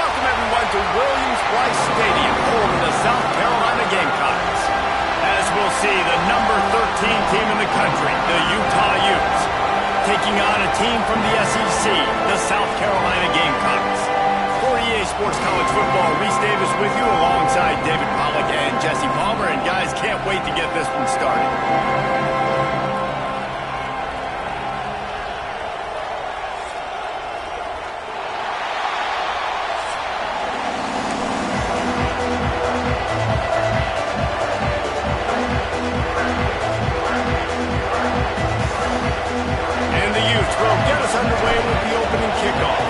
welcome everyone to Williams-Brice Stadium, home of the South Carolina Gamecocks. As we'll see, the number 13 team in the country, the Utah Utes, taking on a team from the SEC, the South Carolina Gamecocks. For EA Sports College Football, Reese Davis with you alongside David Pollack and Jesse Palmer. And guys, can't wait to get this one started. Underway with the opening kickoff.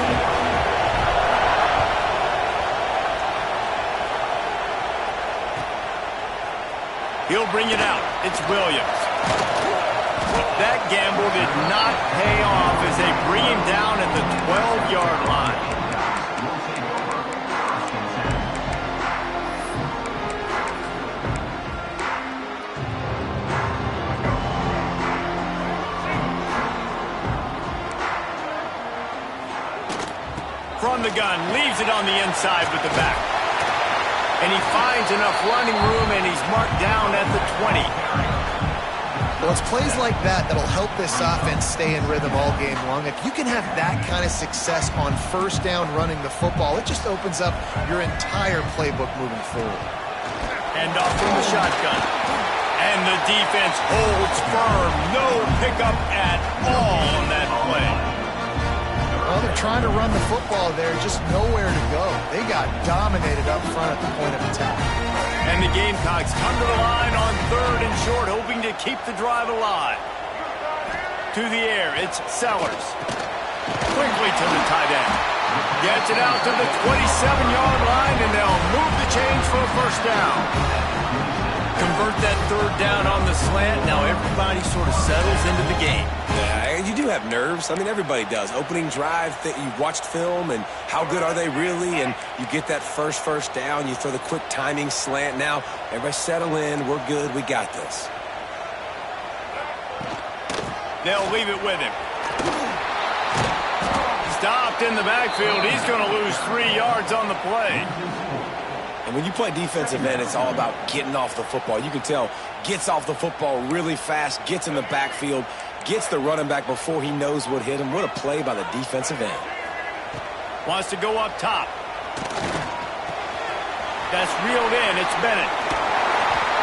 He'll bring it out. It's Williams. That gamble did not pay off as they bring him down at the 12-yard line. From the gun, leaves it on the inside with the back. And he finds enough running room, and he's marked down at the 20. Well, it's plays like that that'll help this offense stay in rhythm all game long. If you can have that kind of success on first down running the football, it just opens up your entire playbook moving forward. And off from the shotgun. And the defense holds firm. No pickup at all on that play. Well, they're trying to run the football there, just nowhere to go. They got dominated up front at the point of attack. And the Gamecocks come to the line on 3rd and short, hoping to keep the drive alive. To the air, it's Sellers. Quickly to the tight end. Gets it out to the 27-yard line, and they'll move the chains for a first down. Convert that 3rd down on the slant. Now everybody sort of settles into the game. Yeah, you do have nerves. I mean, everybody does. Opening drive, you watched film, and how good are they really? And you get that first down. You throw the quick timing slant. Now, everybody settle in. We're good. We got this. They'll leave it with him. Stopped in the backfield. He's going to lose 3 yards on the play. And when you play defensive end, it's all about getting off the football. You can tell, gets off the football really fast, gets in the backfield, gets the running back before he knows what hit him. What a play by the defensive end. Wants to go up top. That's reeled in. It's Bennett.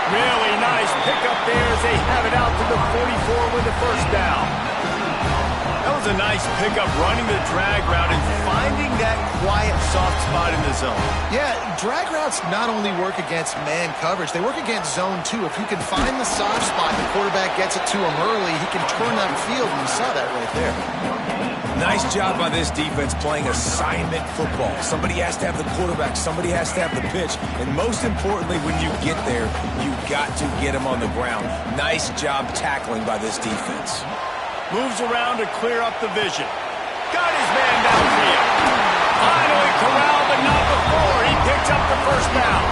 Really nice pickup there as they have it out to the 44 with the first down. That was a nice pickup, running the drag route and finding that quiet, soft spot in the zone. Yeah, drag routes not only work against man coverage, they work against zone too. If you can find the soft spot, the quarterback gets it to him early, he can turn that field, and you saw that right there. Nice job by this defense playing assignment football. Somebody has to have the quarterback, somebody has to have the pitch, and most importantly, when you get there, you got to get him on the ground. Nice job tackling by this defense. Moves around to clear up the vision. Got his man downfield. Finally corralled, but not before. He picks up the first down.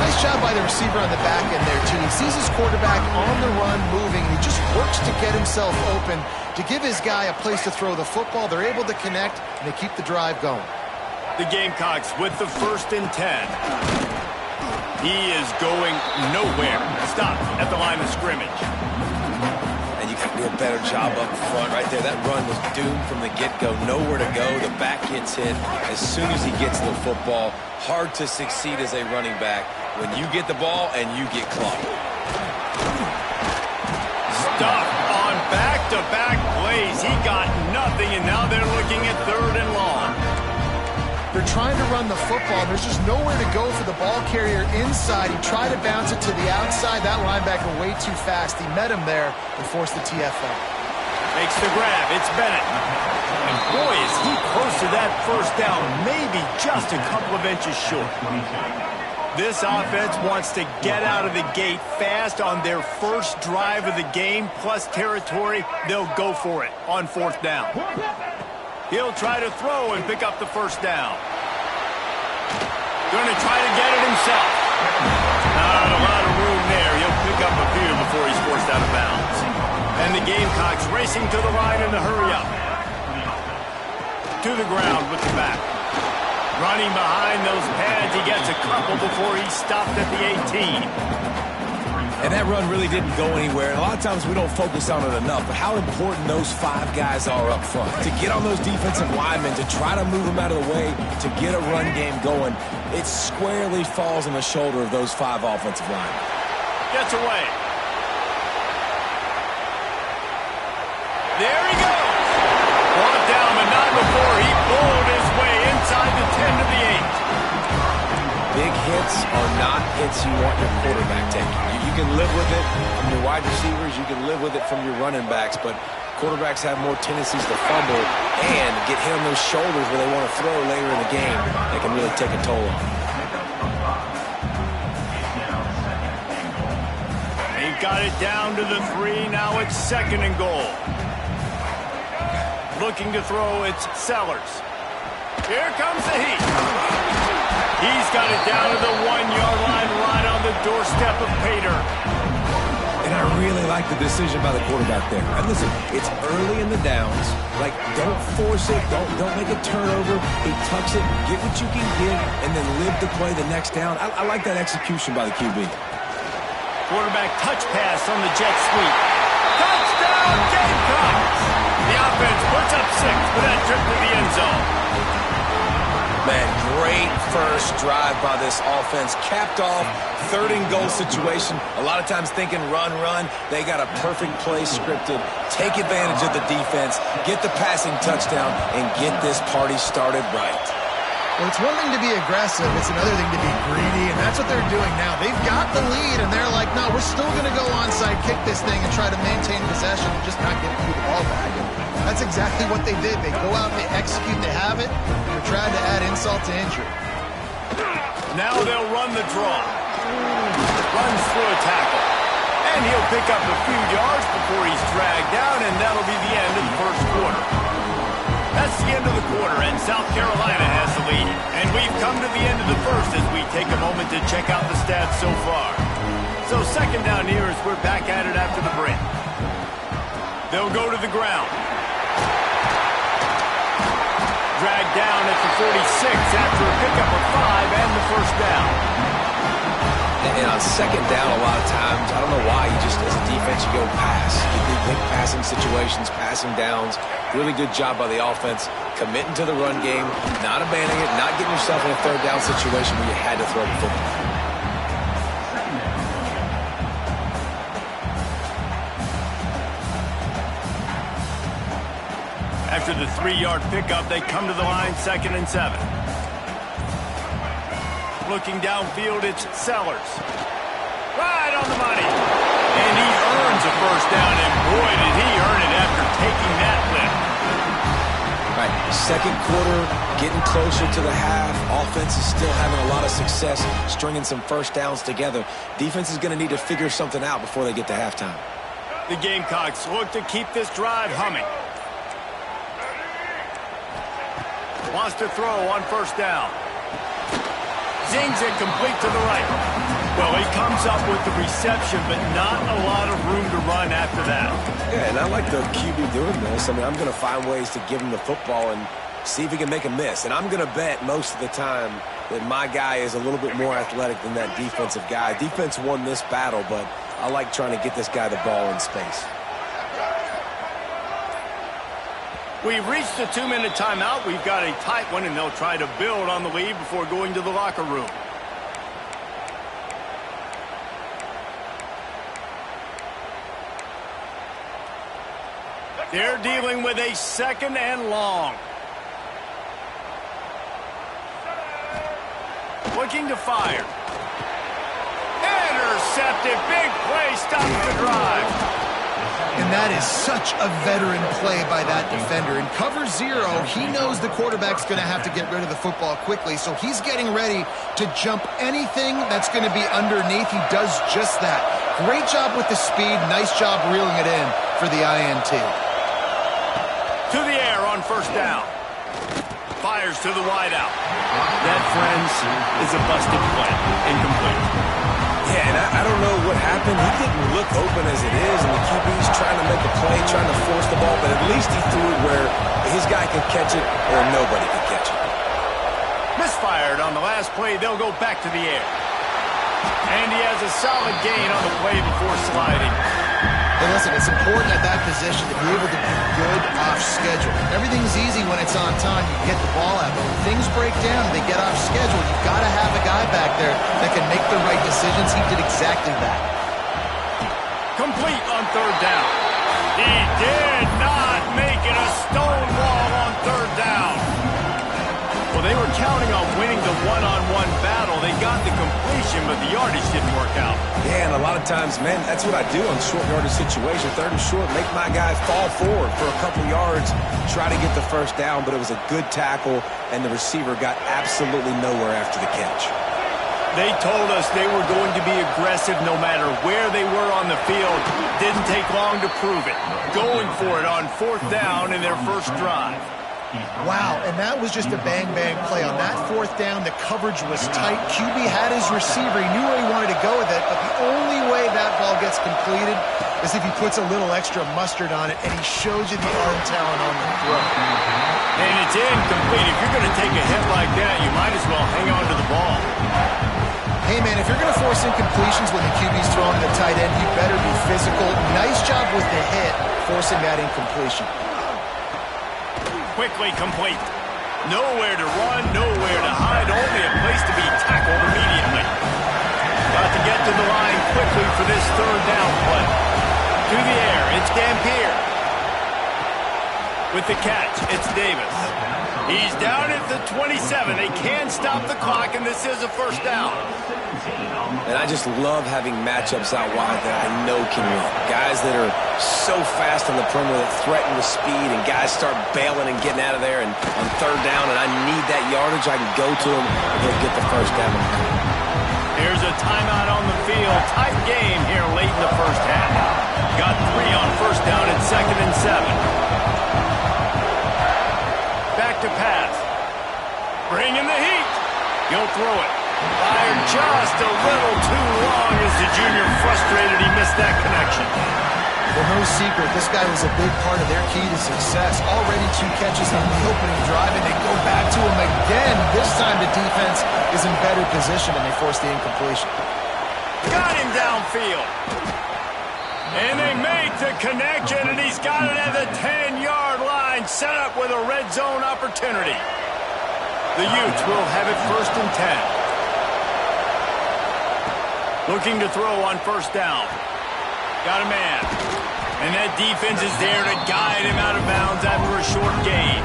Nice job by the receiver on the back end there, too. He sees his quarterback on the run moving, and he just works to get himself open to give his guy a place to throw the football. They're able to connect, and they keep the drive going. The Gamecocks with the 1st and 10. He is going nowhere. Stopped at the line of scrimmage. Do a better job up front right there. That run was doomed from the get-go. Nowhere to go. The back gets hit as soon as he gets the football. Hard to succeed as a running back when you get the ball and you get clocked. Stuffed on back-to-back plays. He got nothing, and now they're looking at 3rd and long. They're trying to run the football. There's just nowhere to go for the ball carrier inside. He tried to bounce it to the outside. That linebacker way too fast. He met him there and forced the TFL. Makes the grab. It's Bennett. And boy, is he close to that first down. Maybe just a couple of inches short. This offense wants to get out of the gate fast on their first drive of the game, plus territory. They'll go for it on 4th down. He'll try to throw and pick up the first down. Going to try to get it himself. Not a lot of room there. He'll pick up a few before he's forced out of bounds. And the Gamecocks racing to the line in the hurry up. To the ground with the back. Running behind those pads, he gets a couple before he stopped at the 18. And that run really didn't go anywhere. And a lot of times we don't focus on it enough, but how important those 5 guys are up front. To get on those defensive linemen, to try to move them out of the way, to get a run game going, it squarely falls on the shoulder of those 5 offensive linemen. Gets away. There he goes. Brought down, but not before he bowled his way inside the 10 to the 8. Big hits are not hits you want your quarterback taking. You can live with it from your wide receivers. You can live with it from your running backs, but quarterbacks have more tendencies to fumble and get hit on those shoulders where they want to throw later in the game. That can really take a toll on them. He got it down to the 3. Now it's 2nd and goal. Looking to throw, it's Sellers. Here comes the heat. He's got it down to the 1-yard line, right on the doorstep of Pater. And I really like the decision by the quarterback there. And listen, it's early in the downs. Like, don't force it. Don't make a turnover. He tucks it, get what you can get, and then live to play the next down. I like that execution by the QB. Quarterback touch pass on the jet sweep. Touchdown, Gamecocks! The offense puts up 6 for that trip to the end zone. Man, great first drive by this offense. Capped off, 3rd and goal situation. A lot of times thinking run. They got a perfect play scripted. Take advantage of the defense, get the passing touchdown, and get this party started right. Well, it's one thing to be aggressive. It's another thing to be greedy, and that's what they're doing now. They've got the lead, and they're like, no, we're still going to go onside, kick this thing, and try to maintain possession and just not give the ball back. And that's exactly what they did. They go out and they execute, they have it, and they're trying to add insult to injury. Now they'll run the draw. Runs through a tackle. And he'll pick up a few yards before he's dragged down, and that'll be the end of the first quarter. That's the end of the quarter, and South Carolina has the lead. And we've come to the end of the first as we take a moment to check out the stats so far. So 2nd down here as we're back at it after the break. They'll go to the ground. Dragged down at the 46 after a pickup of 5 and the first down. And on 2nd down, a lot of times, I don't know why, you just, as a defense, you go pass. You think passing situations, passing downs. Really good job by the offense, committing to the run game, not abandoning it, not getting yourself in a 3rd down situation where you had to throw the football. After the 3-yard pickup, they come to the line 2nd and 7. Looking downfield, it's Sellers. Right on the money. And he earns a first down, and boy, did he earn it after taking that lift. Right, 2nd quarter, getting closer to the half. Offense is still having a lot of success stringing some first downs together. Defense is going to need to figure something out before they get to halftime. The Gamecocks look to keep this drive humming. Wants to throw on first down. Zings it complete to the right. Well, he comes up with the reception, but not a lot of room to run after that. Yeah, and I like the QB doing this. I mean, I'm going to find ways to give him the football and see if he can make a miss. And I'm going to bet most of the time that my guy is a little bit more athletic than that defensive guy. Defense won this battle, but I like trying to get this guy the ball in space. We've reached the 2-minute timeout. We've got a tight one, and they'll try to build on the lead before going to the locker room. They're dealing with a 2nd and long. Looking to fire. Intercepted. Big play. Stops the drive. And that is such a veteran play by that defender. In cover 0, he knows the quarterback's going to have to get rid of the football quickly, so he's getting ready to jump anything that's going to be underneath. He does just that. Great job with the speed. Nice job reeling it in for the INT. To the air on first down. Fires to the wideout. That, friends, is a busted play. Incomplete. Yeah, and I don't know what happened. He didn't look open as it is, and the QB's trying to make a play, trying to force the ball, but at least he threw it where his guy could catch it or nobody could catch it. Missed last play, they'll go back to the air. And he has a solid gain on the play before sliding. Hey, listen, it's important at that position to be able to be good off schedule. Everything's easy when it's on time. You get the ball out. But when things break down and they get off schedule, you've got to have a guy back there that can make the right decisions. He did exactly that. Complete on third down. He did not make it a stonewall on third down. Well, they were counting on winning the one-on-one battle. They got the completion, but the yardage didn't work out. Yeah, and a lot of times, man, that's what I do on short yardage situation. Third and short, make my guy fall forward for a couple yards, try to get the first down, but it was a good tackle, and the receiver got absolutely nowhere after the catch. They told us they were going to be aggressive no matter where they were on the field. Didn't take long to prove it. Going for it on fourth down in their first drive. Wow, and that was just a bang-bang play. On that fourth down, the coverage was tight. QB had his receiver. He knew where he wanted to go with it, but the only way that ball gets completed is if he puts a little extra mustard on it, and he shows you the arm talent on the throw. And it's incomplete. If you're going to take a hit like that, you might as well hang on to the ball. Hey, man, if you're going to force incompletions when the QB's throwing to the tight end, you better be physical. Nice job with the hit, forcing that incompletion. Quickly complete. Nowhere to run, nowhere to hide, only a place to be tackled immediately. Got to get to the line quickly for this third down play. To the air, it's Dampier. With the catch, it's Davis. He's down at the 27. They can't stop the clock, and this is a first down. And I just love having matchups out wide that I know can win. Guys that are so fast on the perimeter that threaten with speed, and guys start bailing and getting out of there. And on third down, and I need that yardage, I can go to them, and they'll get the first down. Here's a timeout on the field. Tight game here late in the first half. Got 3 on first down at 2nd and 7. Back to pass. Bringing the heat. He'll throw it. Fired just a little too long as the junior frustrated. He missed that connection. Well, no secret, this guy was a big part of their key to success. Already 2 catches on the opening drive, and they go back to him again. This time the defense is in better position, and they force the incompletion. Got him downfield. And they make the connection, and he's got it at the 10-yard line, set up with a red zone opportunity. The Utes will have it 1st and 10. Looking to throw on first down. Got a man. And that defense is there to guide him out of bounds after a short gain.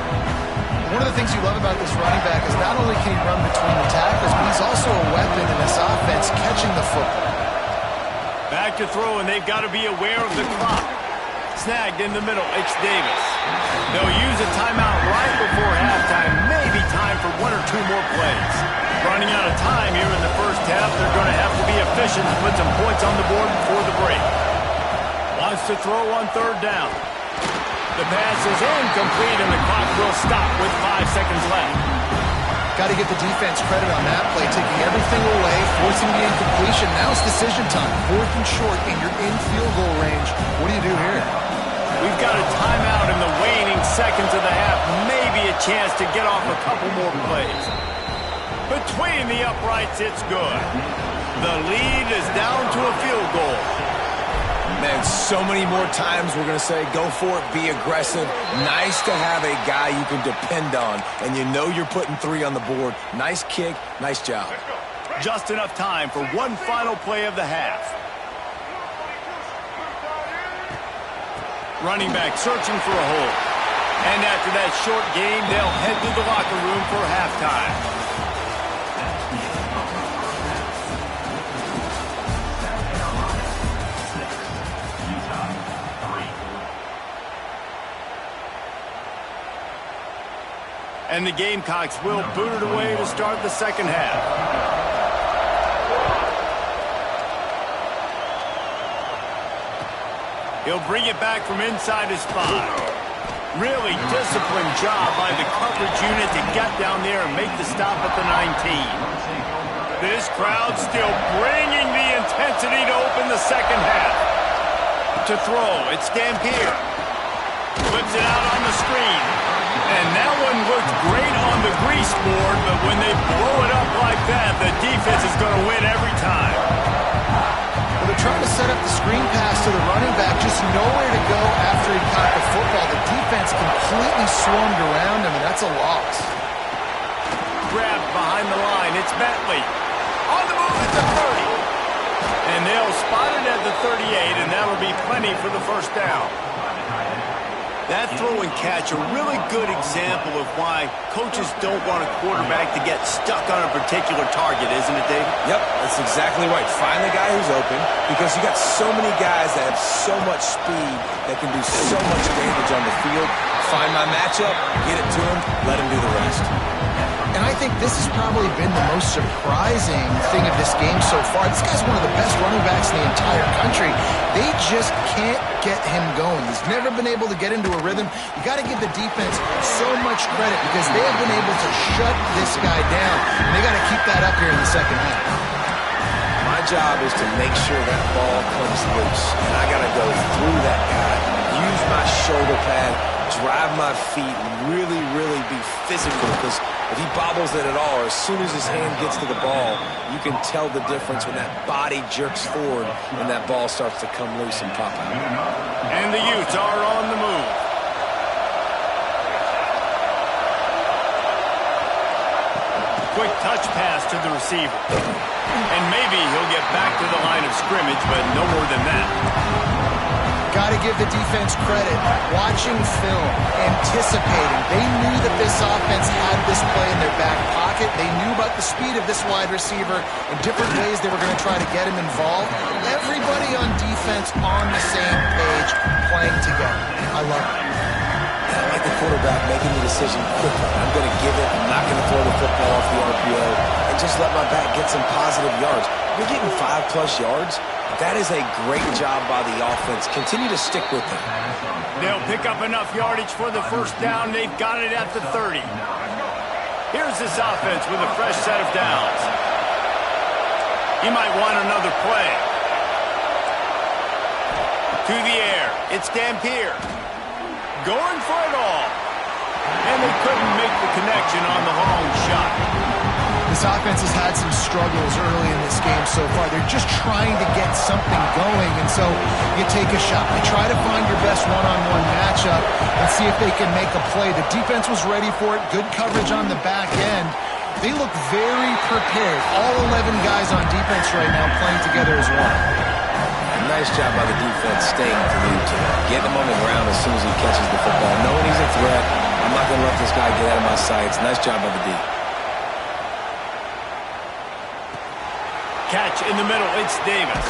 One of the things you love about this running back is not only can he run between the tackles, but he's also a weapon in this offense catching the football. Back to throw, and they've got to be aware of the clock. Snagged in the middle, it's Davis. They'll use a timeout right before halftime. Maybe time for 1 or 2 more plays. Running out of time here in the first half. They're going to have to be efficient to put some points on the board before the break. Wants to throw on third down. The pass is incomplete, and the clock will stop with 5 seconds left. Got to give the defense credit on that play, taking everything away, forcing the incompletion. Now it's decision time. 4th and short, and you're in field goal range. What do you do here? We've got a timeout in the waning seconds of the half. Maybe a chance to get off a couple more plays. Between the uprights, it's good. The lead is down to a field goal. Man, so many more times we're going to say, go for it, be aggressive. Nice to have a guy you can depend on, and you know you're putting 3 on the board. Nice kick, nice job. Just enough time for one final play of the half. Running back searching for a hole. And after that short game, they'll head to the locker room for halftime. And the Gamecocks will boot it away to start the second half. He'll bring it back from inside his spot. Really disciplined job by the coverage unit to get down there and make the stop at the 19. This crowd still bringing the intensity to open the second half. To throw, it's Dampier. Flips it out on the screen. And that one looked great on the grease board, but when they blow it up like that, the defense is going to win every time. Well, they're trying to set up the screen pass to the running back, just nowhere to go after he caught the football. The defense completely swarmed around him, and that's a loss. Grabbed behind the line. It's Bentley. On the move at the 30. And they'll spot it at the 38, and that'll be plenty for the first down. That throw and catch, a really good example of why coaches don't want a quarterback to get stuck on a particular target, isn't it, David? Yep, that's exactly right. Find the guy who's open, because you got so many guys that have so much speed that can do so much damage on the field. Find my matchup, get it to him, let him do the rest. And I think this has probably been the most surprising thing of this game so far. This guy's one of the best running backs in the entire country. They just can't get him going. He's never been able to get into a rhythm. You got to give the defense so much credit because they have been able to shut this guy down. And they got to keep that up here in the second half. My job is to make sure that ball comes loose. And I got to go through that guy, use my shoulder pad, drive my feet, really, really be physical, because if he bobbles it at all, or as soon as his hand gets to the ball, you can tell the difference when that body jerks forward and that ball starts to come loose and pop out. And the Utes are on the move. Quick touch pass to the receiver. And maybe he'll get back to the line of scrimmage, but no more than that. Got to give the defense credit. Watching film, anticipating. They knew that this offense had this play in their back pocket. They knew about the speed of this wide receiver and different ways they were going to try to get him involved. Everybody on defense on the same page, playing together. I love it. I like the quarterback making the decision quickly. I'm going to give it. I'm not going to throw the football off the RPO and just let my back get some positive yards. We're getting 5+ yards. That is a great job by the offense. Continue to stick with them. They'll pick up enough yardage for the first down. They've got it at the 30. Here's this offense with a fresh set of downs. He might want another play. To the air. It's Dampier. Going for it all. And they couldn't make the connection on the long shot. This offense has had some struggles early in this game so far. They're just trying to get something going, and so you take a shot. You try to find your best one-on-one matchup and see if they can make a play. The defense was ready for it. Good coverage on the back end. They look very prepared. All 11 guys on defense right now playing together as one. Nice job by the defense staying glued to him. Getting him on the ground as soon as he catches the football. Knowing he's a threat, I'm not going to let this guy get out of my sights. Nice job by the D. Catch in the middle, it's Davis.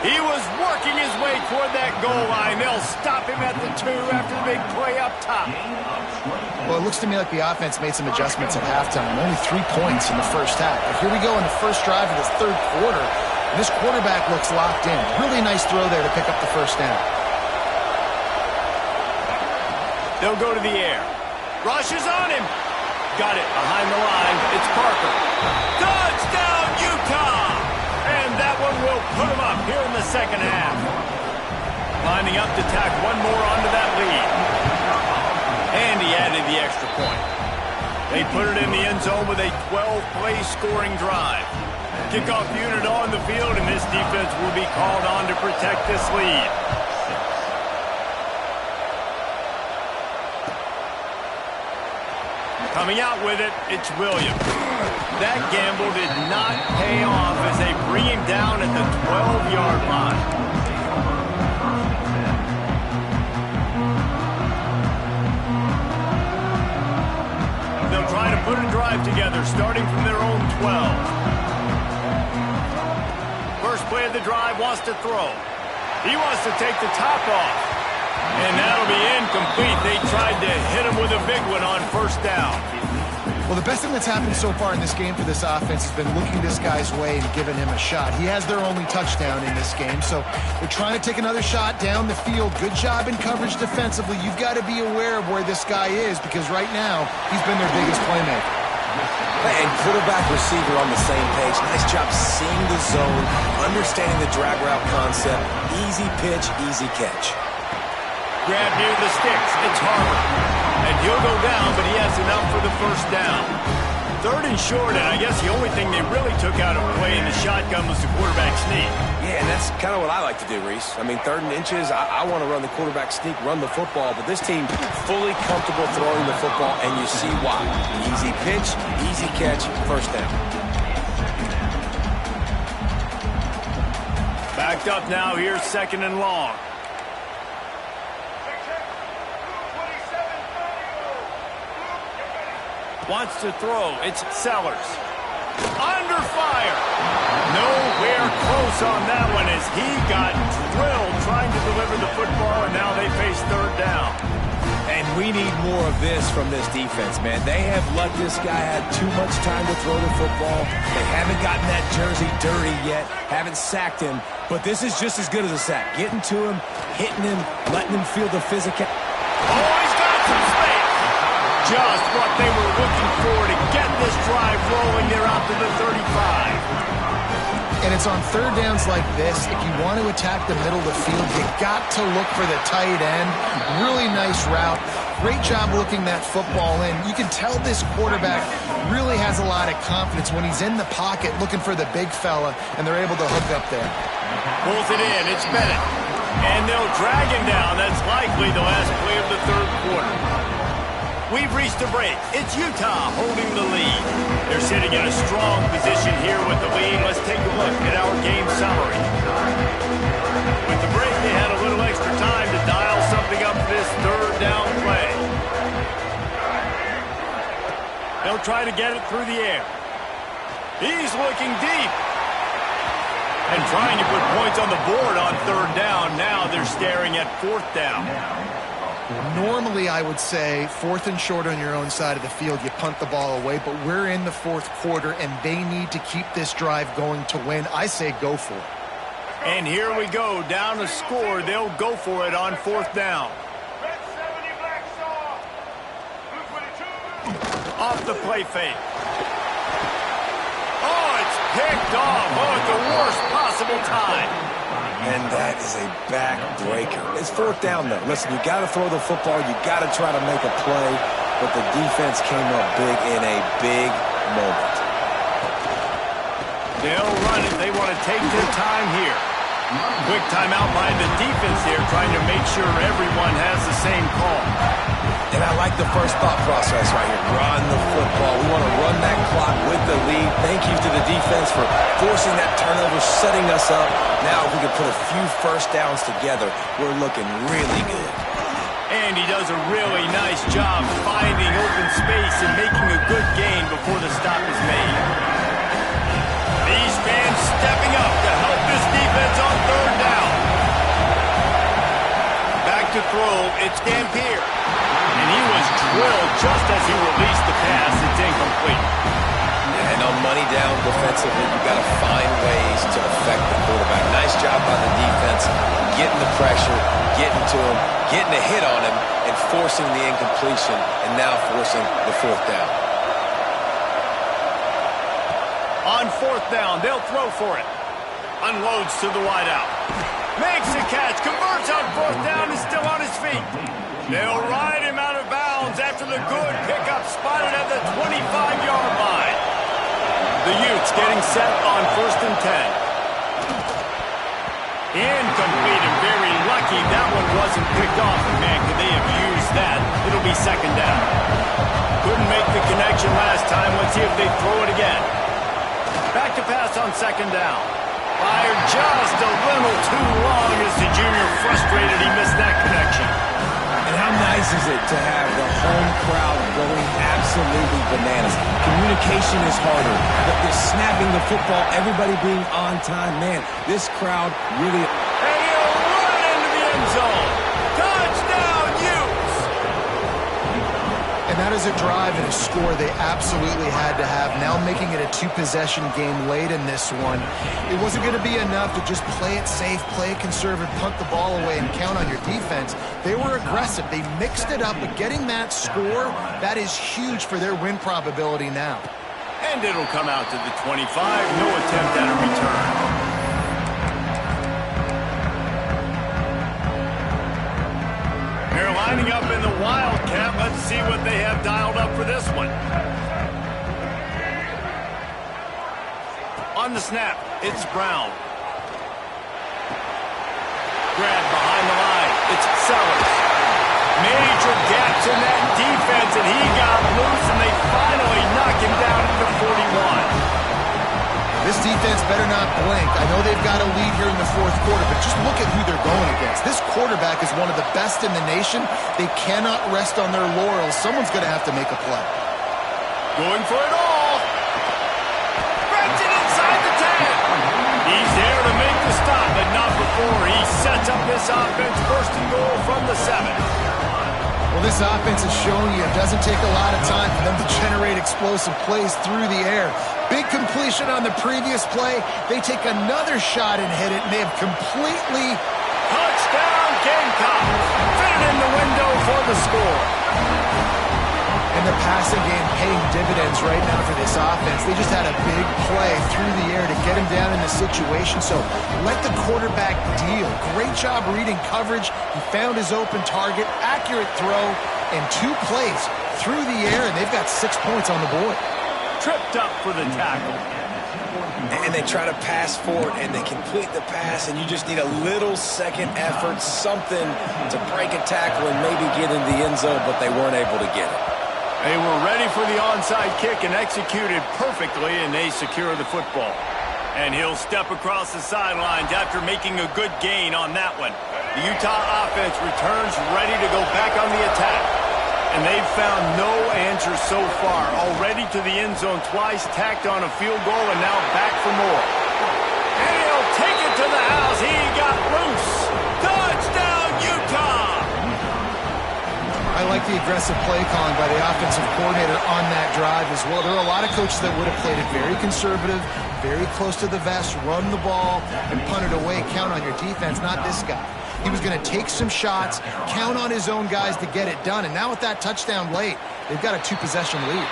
He was working his way toward that goal line. They'll stop him at the 2 after the big play up top. Well, it looks to me like the offense made some adjustments at halftime. Only 3 points in the first half. But here we go in the first drive of this third quarter. And this quarterback looks locked in. Really nice throw there to pick up the first down. They'll go to the air. Rush is on him. Got it behind the line. It's Parker. Touchdown, Utah! And that one will put him up here in the second half. Lining up to tack one more onto that lead. And he added the extra point. They put it in the end zone with a 12-play scoring drive. Kickoff unit on the field, and this defense will be called on to protect this lead. Coming out with it, it's Williams. That gamble did not pay off as they bring him down at the 12-yard line. They'll try to put a drive together, starting from their own 12. First play of the drive, wants to throw. He wants to take the top off. And that'll be incomplete. They tried to hit him with a big one on first down. Well, the best thing that's happened so far in this game for this offense has been looking this guy's way and giving him a shot. He has their only touchdown in this game, so they're trying to take another shot down the field. Good job in coverage defensively. You've got to be aware of where this guy is because right now he's been their biggest playmaker. And quarterback receiver on the same page. Nice job seeing the zone, understanding the drag route concept. Easy pitch, easy catch. Grab near the sticks. It's Harvard. And he'll go down, but he has enough for the first down. 3rd and short, and I guess the only thing they really took out of play in the shotgun was the quarterback sneak. Yeah, and that's kind of what I like to do, Reese. I mean, 3rd and inches, I want to run the quarterback sneak, run the football, but this team fully comfortable throwing the football, and you see why. Easy pitch, easy catch, first down. Backed up now, here's 2nd and long. Wants to throw. It's Sellers. Under fire. Nowhere close on that one as he got drilled trying to deliver the football, and now they face 3rd down. And we need more of this from this defense, man. They have let this guy have too much time to throw the football. They haven't gotten that jersey dirty yet, haven't sacked him, but this is just as good as a sack. Getting to him, hitting him, letting him feel the physical. Oh, he's got some space. Just what they were looking for to get this drive rolling. They're out to the 35. And it's on 3rd downs like this. If you want to attack the middle of the field, you got to look for the tight end. Really nice route. Great job looking that football in. You can tell this quarterback really has a lot of confidence when he's in the pocket looking for the big fella, and they're able to hook up there. Pulls it in. It's Bennett. And they'll drag him down. That's likely the last play of the 3rd quarter. We've reached a break. It's Utah holding the lead. They're sitting in a strong position here with the lead. Let's take a look at our game summary. With the break, they had a little extra time to dial something up for this 3rd down play. They'll try to get it through the air. He's looking deep. And trying to put points on the board on 3rd down. Now they're staring at 4th down. Normally, I would say 4th and short on your own side of the field, you punt the ball away, but we're in the 4th quarter, and they need to keep this drive going to win. I say go for it. And here we go, down to score. They'll go for it on 4th down. Off the play fake. Oh, it's picked off. Oh, at the worst possible time. And that is a backbreaker. It's 4th down, though. Listen, you got to throw the football. You got to try to make a play. But the defense came up big in a big moment. They'll run it. They want to take their time here. Quick timeout by the defense here, trying to make sure everyone has the same call. And I like the first thought process right here. Run the football. We want to run that clock with the lead. Thank you to the defense for forcing that turnover, setting us up. Now, if we can put a few first downs together, we're looking really good. And he does a really nice job finding open space and making a good gain before the stop is made. These fans stepping up to help this defense on 3rd down. Back to throw, it's Dampier. And he was drilled just as he released the pass. It's incomplete. And on money down defensively, you've got to find ways to affect the quarterback. Nice job by the defense, getting the pressure, getting to him, getting a hit on him, and forcing the incompletion, and now forcing the 4th down. On 4th down, they'll throw for it. Unloads to the wideout. Makes a catch, converts on 4th down, is still on his feet. They'll ride him out of bounds after the good pickup spotted at the 25-yard line. The Utes getting set on 1st and 10. Incomplete, and very lucky that one wasn't picked off. Man, could they have used that? It'll be 2nd down. Couldn't make the connection last time. Let's see if they throw it again. Back to pass on 2nd down. Fired just a little too long as the junior frustrated he missed that connection. And how nice is it to have the home crowd going absolutely bananas? Communication is harder. The snapping the football, everybody being on time. Man, this crowd really... And he'll run into the end zone. Touchdown, Utes! And that is a drive and a score they absolutely had to have. Now making it a 2-possession game late in this one. It wasn't going to be enough to just play it safe, play it conservative, punt the ball away, and count on your defense. They were aggressive. They mixed it up, but getting that score, that is huge for their win probability now. And it'll come out to the 25. No attempt at a return. They're lining up in the Wildcat. Let's see what they have dialed up for this one. on the snap. It's Brown. Grab behind the line. It's Sellers. Major gaps in that defense, and he got loose, and they finally knock him down at the 41. This defense better not blink. I know they've got a lead here in the fourth quarter, but just look at who they're going against. This quarterback is one of the best in the nation. They cannot rest on their laurels. Someone's going to have to make a play. Going for it all. Grabs it inside the 10. He's there to make the stop, but not before he sets up this offense first and goal from the 7. Well, this offense is showing you it doesn't take a lot of time for them to generate explosive plays through the air. Big completion on the previous play. They take another shot and hit it, and they have completely... Touchdown, Gamecocks! Fit it in the window for the score. And the passing game paying dividends right now for this offense. They just had a big play through the air to get him down in the situation. So let the quarterback deal. Great job reading coverage. He found his open target, accurate throw, and 2 plays through the air, and they've got 6 points on the board. Tripped up for the tackle. And they try to pass forward, and they complete the pass, and you just need a little second effort, something to break a tackle and maybe get in the end zone, but they weren't able to get it. They were ready for the onside kick and executed perfectly, and they secure the football. And he'll step across the sidelines after making a good gain on that one. The Utah offense returns ready to go back on the attack. And they've found no answer so far. Already to the end zone twice, tacked on a field goal, and now back for more. And he'll take it to the house. He got loose. Touchdown, Utah! I like the aggressive play calling by the offensive coordinator on that drive as well. There are a lot of coaches that would have played it very conservative, very close to the vest, run the ball, and punt it away. Count on your defense, not this guy. He was going to take some shots, count on his own guys to get it done. And now with that touchdown late, they've got a 2-possession lead.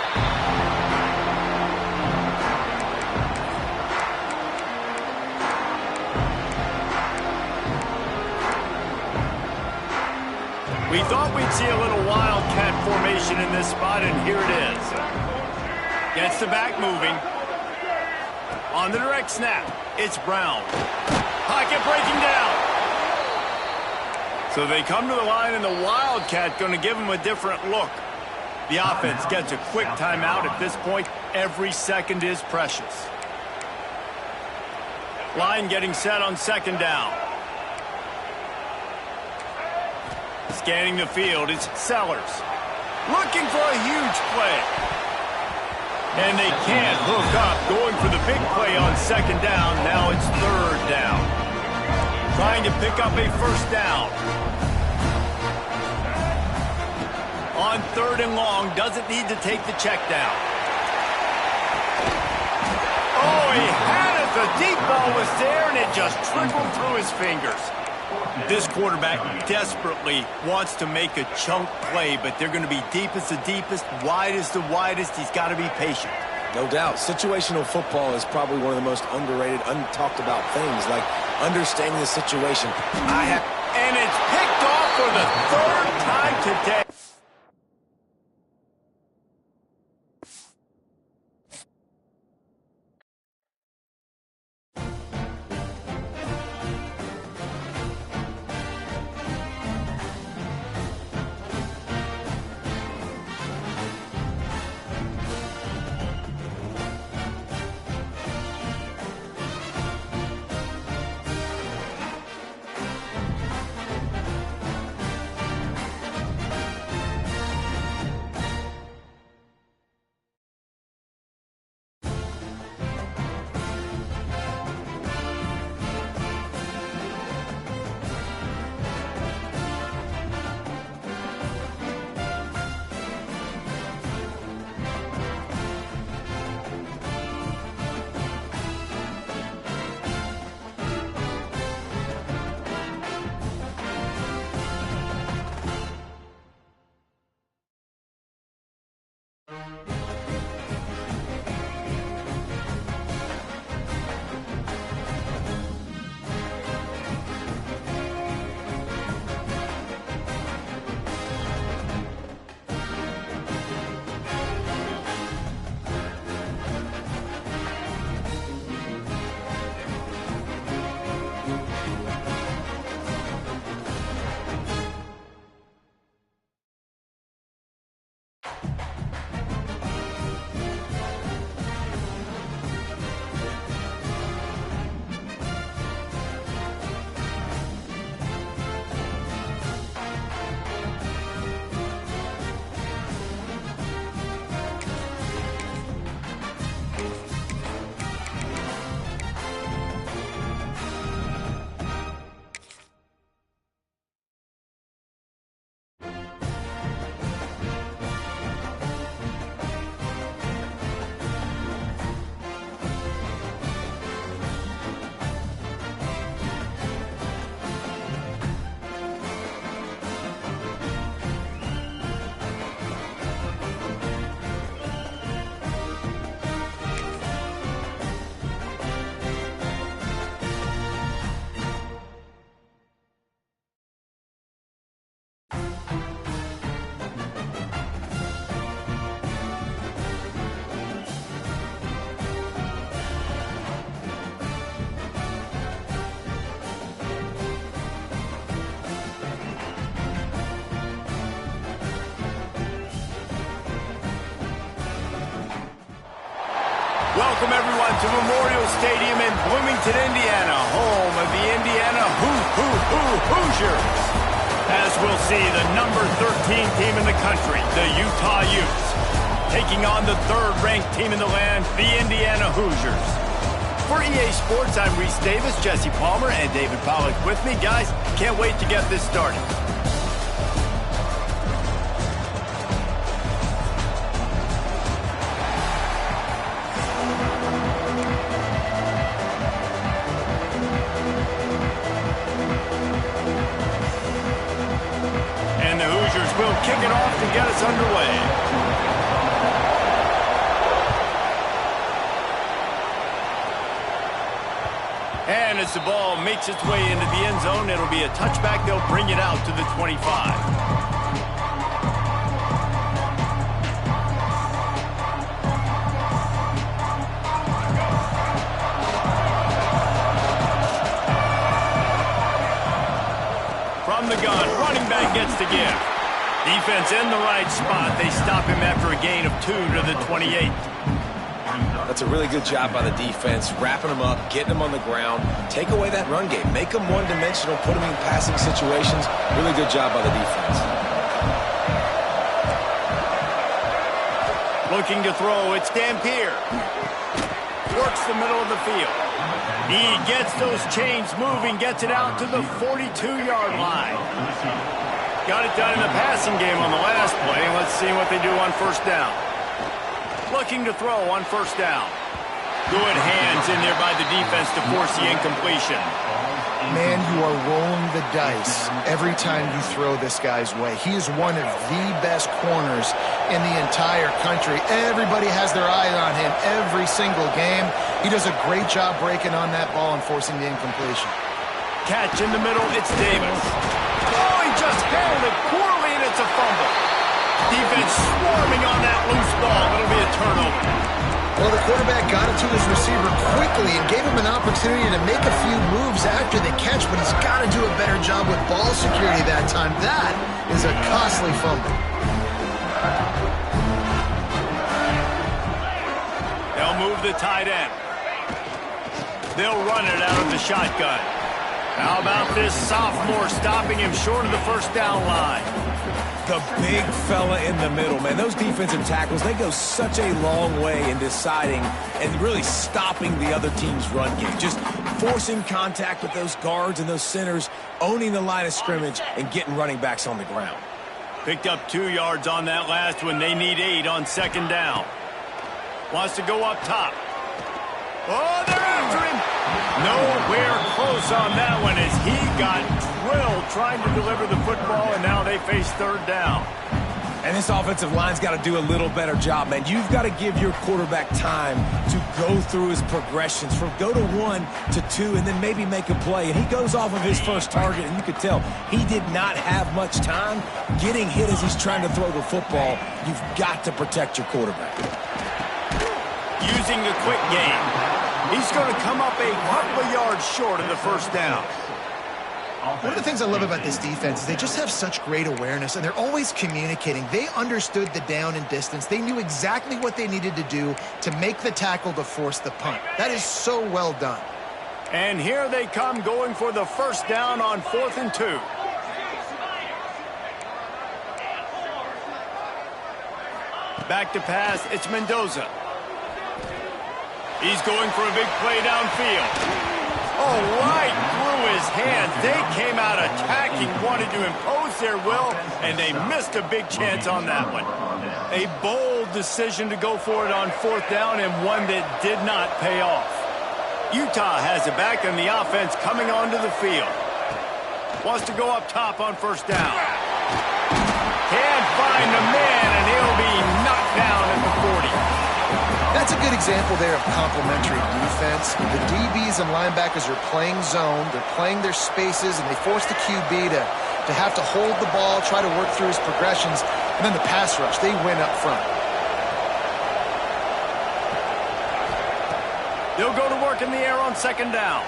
We thought we'd see a little wildcat formation in this spot, and here it is. Gets the back moving. On the direct snap, it's Brown. Pocket breaking down. So they come to the line, and the Wildcat going to give them a different look. The offense gets a quick timeout. At this point, every second is precious. Line getting set on second down. Scanning the field, it's Sellers. Looking for a huge play. And they can't hook up. Going for the big play on second down. Now it's third down. Trying to pick up a first down. On third and long, doesn't need to take the check down. Oh, he had it. The deep ball was there, and it just trickled through his fingers. This quarterback desperately wants to make a chunk play, but they're going to be deep as the deepest, wide as the widest. He's got to be patient. No doubt. Situational football is probably one of the most underrated, untalked about things, like understanding the situation. And it's picked off for the third time today. Welcome, everyone, to Memorial Stadium in Bloomington, Indiana, home of the Indiana Hoosiers. As we'll see, the number 13 team in the country, the Utah Utes, taking on the third-ranked team in the land, the Indiana Hoosiers. For EA Sports, I'm Reese Davis, Jesse Palmer, and David Pollack with me. Guys, can't wait to get this started. And the Hoosiers will kick it off to get us underway. And as the ball makes its way into the end zone, it'll be a touchback. They'll bring it out to the 25. From the gun, running back gets the give. Defense in the right spot. They stop him after a gain of 2 to the 28. That's a really good job by the defense, wrapping them up, getting them on the ground, take away that run game, make them one-dimensional, put them in passing situations. Really good job by the defense. Looking to throw, it's Dampier. Works the middle of the field. He gets those chains moving, gets it out to the 42-yard line. Got it done in the passing game on the last play. Let's see what they do on first down. Looking to throw on first down. Good hands in there by the defense to force the incompletion. Man, you are rolling the dice every time you throw this guy's way. He is one of the best corners in the entire country. Everybody has their eye on him every single game. He does a great job breaking on that ball and forcing the incompletion. Catch in the middle, it's Davis. Oh, he just handled it poorly, and it's a fumble. Defense swarming on that loose ball. It'll be a turnover. Well, the quarterback got it to his receiver quickly and gave him an opportunity to make a few moves after the catch, but he's got to do a better job with ball security that time. That is a costly fumble. They'll move the tight end. They'll run it out of the shotgun. How about this sophomore stopping him short of the first down line? The big fella in the middle, man. Those defensive tackles, they go such a long way in deciding and really stopping the other team's run game. Just forcing contact with those guards and those centers, owning the line of scrimmage, and getting running backs on the ground. Picked up 2 yards on that last one. They need 8 on second down. Wants to go up top. Oh, they're after him. Nowhere close on that one as he got drilled trying to deliver the football, and now they face third down. And this offensive line's got to do a little better job, man. You've got to give your quarterback time to go through his progressions from go to 1 to 2 and then maybe make a play. And he goes off of his first target, and you could tell he did not have much time getting hit as he's trying to throw the football. You've got to protect your quarterback. Using the quick game. He's going to come up a couple of yards short of the first down. One of the things I love about this defense is they just have such great awareness, and they're always communicating. They understood the down and distance. They knew exactly what they needed to do to make the tackle to force the punt. That is so well done. And here they come going for the first down on 4th and 2. Back to pass, it's Mendoza. He's going for a big play downfield. Oh, right through his hands. They came out attacking, wanted to impose their will, and they missed a big chance on that one. A bold decision to go for it on 4th down, and one that did not pay off. Utah has it back, and the offense coming onto the field. Wants to go up top on first down. Can't find the man, and he'll be knocked down at the 40. That's a good example there of complementary defense. The DBs and linebackers are playing zone, they're playing their spaces, and they force the QB to have to hold the ball, try to work through his progressions, and then the pass rush, they win up front. They'll go to work in the air on second down.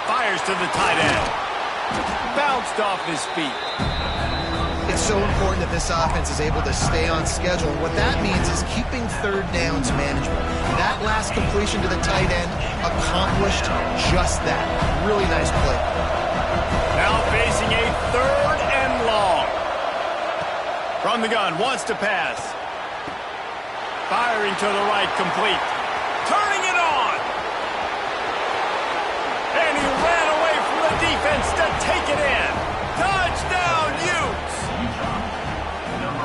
Fires to the tight end. Bounced off his feet. It's so important that this offense is able to stay on schedule. What that means is keeping third downs manageable. That last completion to the tight end accomplished just that. Really nice play. Now facing a 3rd and long. From the gun, wants to pass. Firing to the right, complete. Turning it on. And he ran away from the defense to take it in. Touchdown, Utes!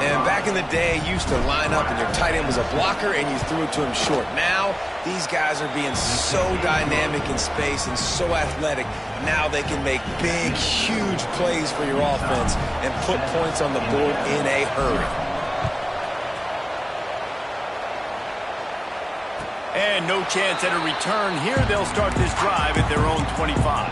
And back in the day, you used to line up and your tight end was a blocker and you threw it to him short. Now, these guys are being so dynamic in space and so athletic. Now they can make big, huge plays for your offense and put points on the board in a hurry. And no chance at a return here. They'll start this drive at their own 25.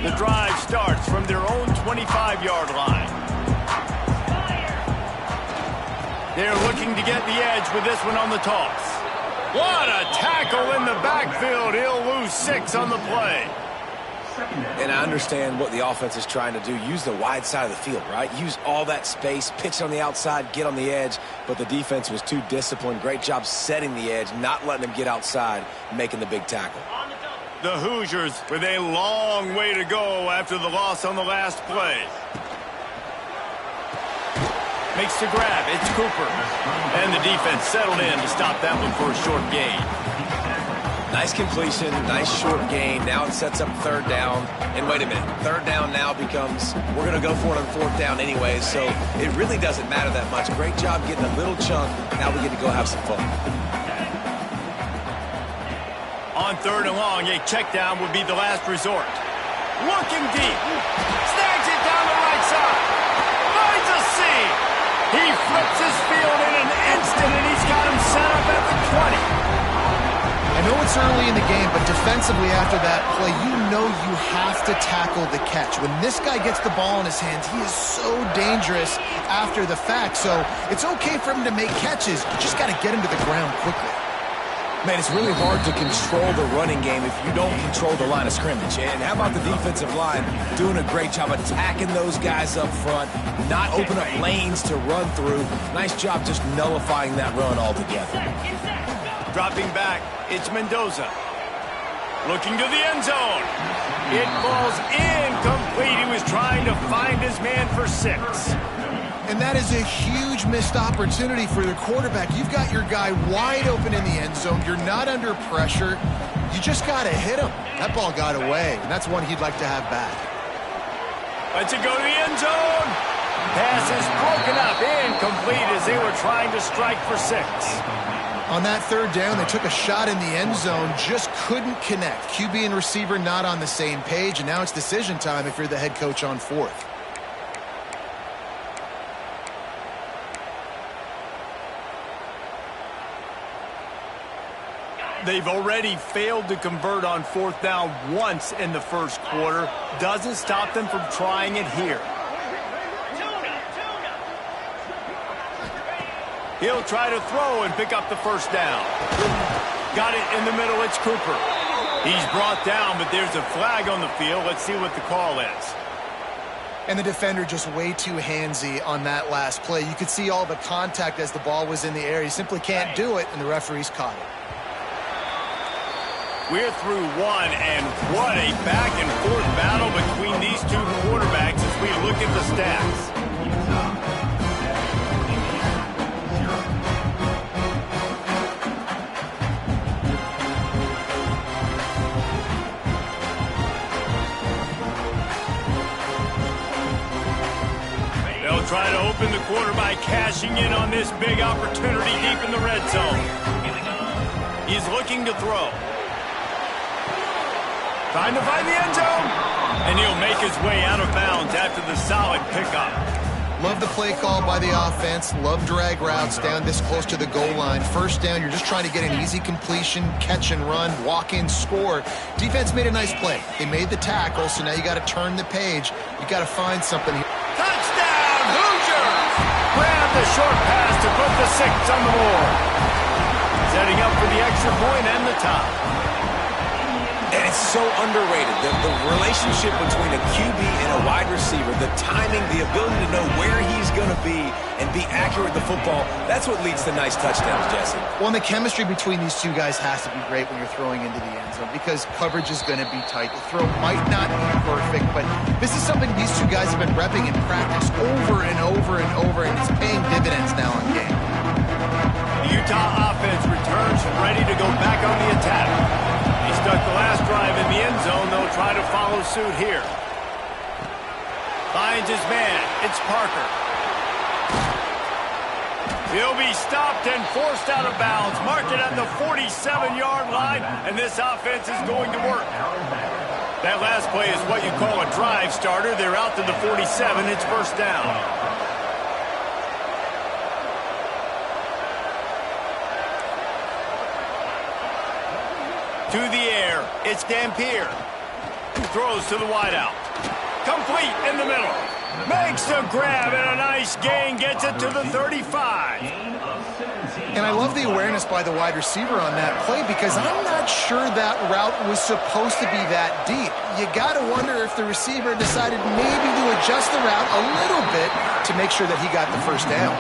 The drive starts from their own 25-yard line. They're looking to get the edge with this one on the toss. What a tackle in the backfield. He'll lose 6 on the play. And I understand what the offense is trying to do. Use the wide side of the field, right? Use all that space, pitch on the outside, get on the edge. But the defense was too disciplined. Great job setting the edge, not letting them get outside, making the big tackle. The Hoosiers with a long way to go after the loss on the last play. Makes the grab. It's Cooper. And the defense settled in to stop that one for a short gain. Nice completion, nice short gain. Now it sets up 3rd down. And wait a minute, 3rd down now becomes, we're going to go for it on 4th down anyway, so it really doesn't matter that much. Great job getting a little chunk. Now we get to go have some fun. On 3rd and long, a check down would be the last resort. Looking deep. Snags it down the right side. Finds a seam. He flips his field in an instant, and he's got him set up at the 20. I know it's early in the game, but defensively after that play, you know you have to tackle the catch. When this guy gets the ball in his hands, he is so dangerous after the fact. So it's okay for him to make catches. You just got to get him to the ground quickly. Man, it's really hard to control the running game if you don't control the line of scrimmage. And how about the defensive line doing a great job attacking those guys up front, not open up lanes to run through. Nice job just nullifying that run altogether. Dropping back, it's Mendoza. Looking to the end zone. It falls incomplete. He was trying to find his man for 6. And that is a huge missed opportunity for the quarterback. You've got your guy wide open in the end zone. You're not under pressure. You just got to hit him. That ball got away, and that's one he'd like to have back. Let's it go to the end zone. Pass is broken up, incomplete as they were trying to strike for 6. On that 3rd down, they took a shot in the end zone, just couldn't connect. QB and receiver not on the same page, and now it's decision time if you're the head coach on 4th. They've already failed to convert on 4th down once in the first quarter. Doesn't stop them from trying it here. He'll try to throw and pick up the 1st down. Got it in the middle. It's Cooper. He's brought down, but there's a flag on the field. Let's see what the call is. And the defender just way too handsy on that last play. You could see all the contact as the ball was in the air. He simply can't do it, and the referee's caught it. We're through 1, and what a back-and-forth battle between these two quarterbacks as we look at the stats. They'll try to open the quarter by cashing in on this big opportunity deep in the red zone. He's looking to throw. Trying to find the end zone. And he'll make his way out of bounds after the solid pickup. Love the play call by the offense. Love drag routes down this close to the goal line. 1st down, you're just trying to get an easy completion, catch and run, walk in, score. Defense made a nice play. They made the tackle, so now you got to turn the page. You got to find something here. Touchdown, Hoosiers! Grab the short pass to put the 6 on the board. Setting up for the extra point and the tie. And It's so underrated. The relationship between a QB and a wide receiver, the timing, the ability to know where he's going to be and be accurate with the football, that's what leads to nice touchdowns, Jesse. Well, and the chemistry between these two guys has to be great when you're throwing into the end zone because coverage is going to be tight. The throw might not be perfect, but this is something these two guys have been repping in practice over and over and over, and it's paying dividends now in game. The Utah offense returns ready to go back on the attack. He stuck the last drive in the end zone. They'll try to follow suit here. Finds his man. It's Parker. He'll be stopped and forced out of bounds. Mark it at the 47-yard line, and this offense is going to work. That last play is what you call a drive starter. They're out to the 47. It's first down. To the air, it's Dampier. Throws to the wideout. Complete in the middle. Makes the grab and a nice gain. Gets it to the 35. And I love the awareness by the wide receiver on that play because I'm not sure that route was supposed to be that deep. You got to wonder if the receiver decided maybe to adjust the route a little bit to make sure that he got the first down.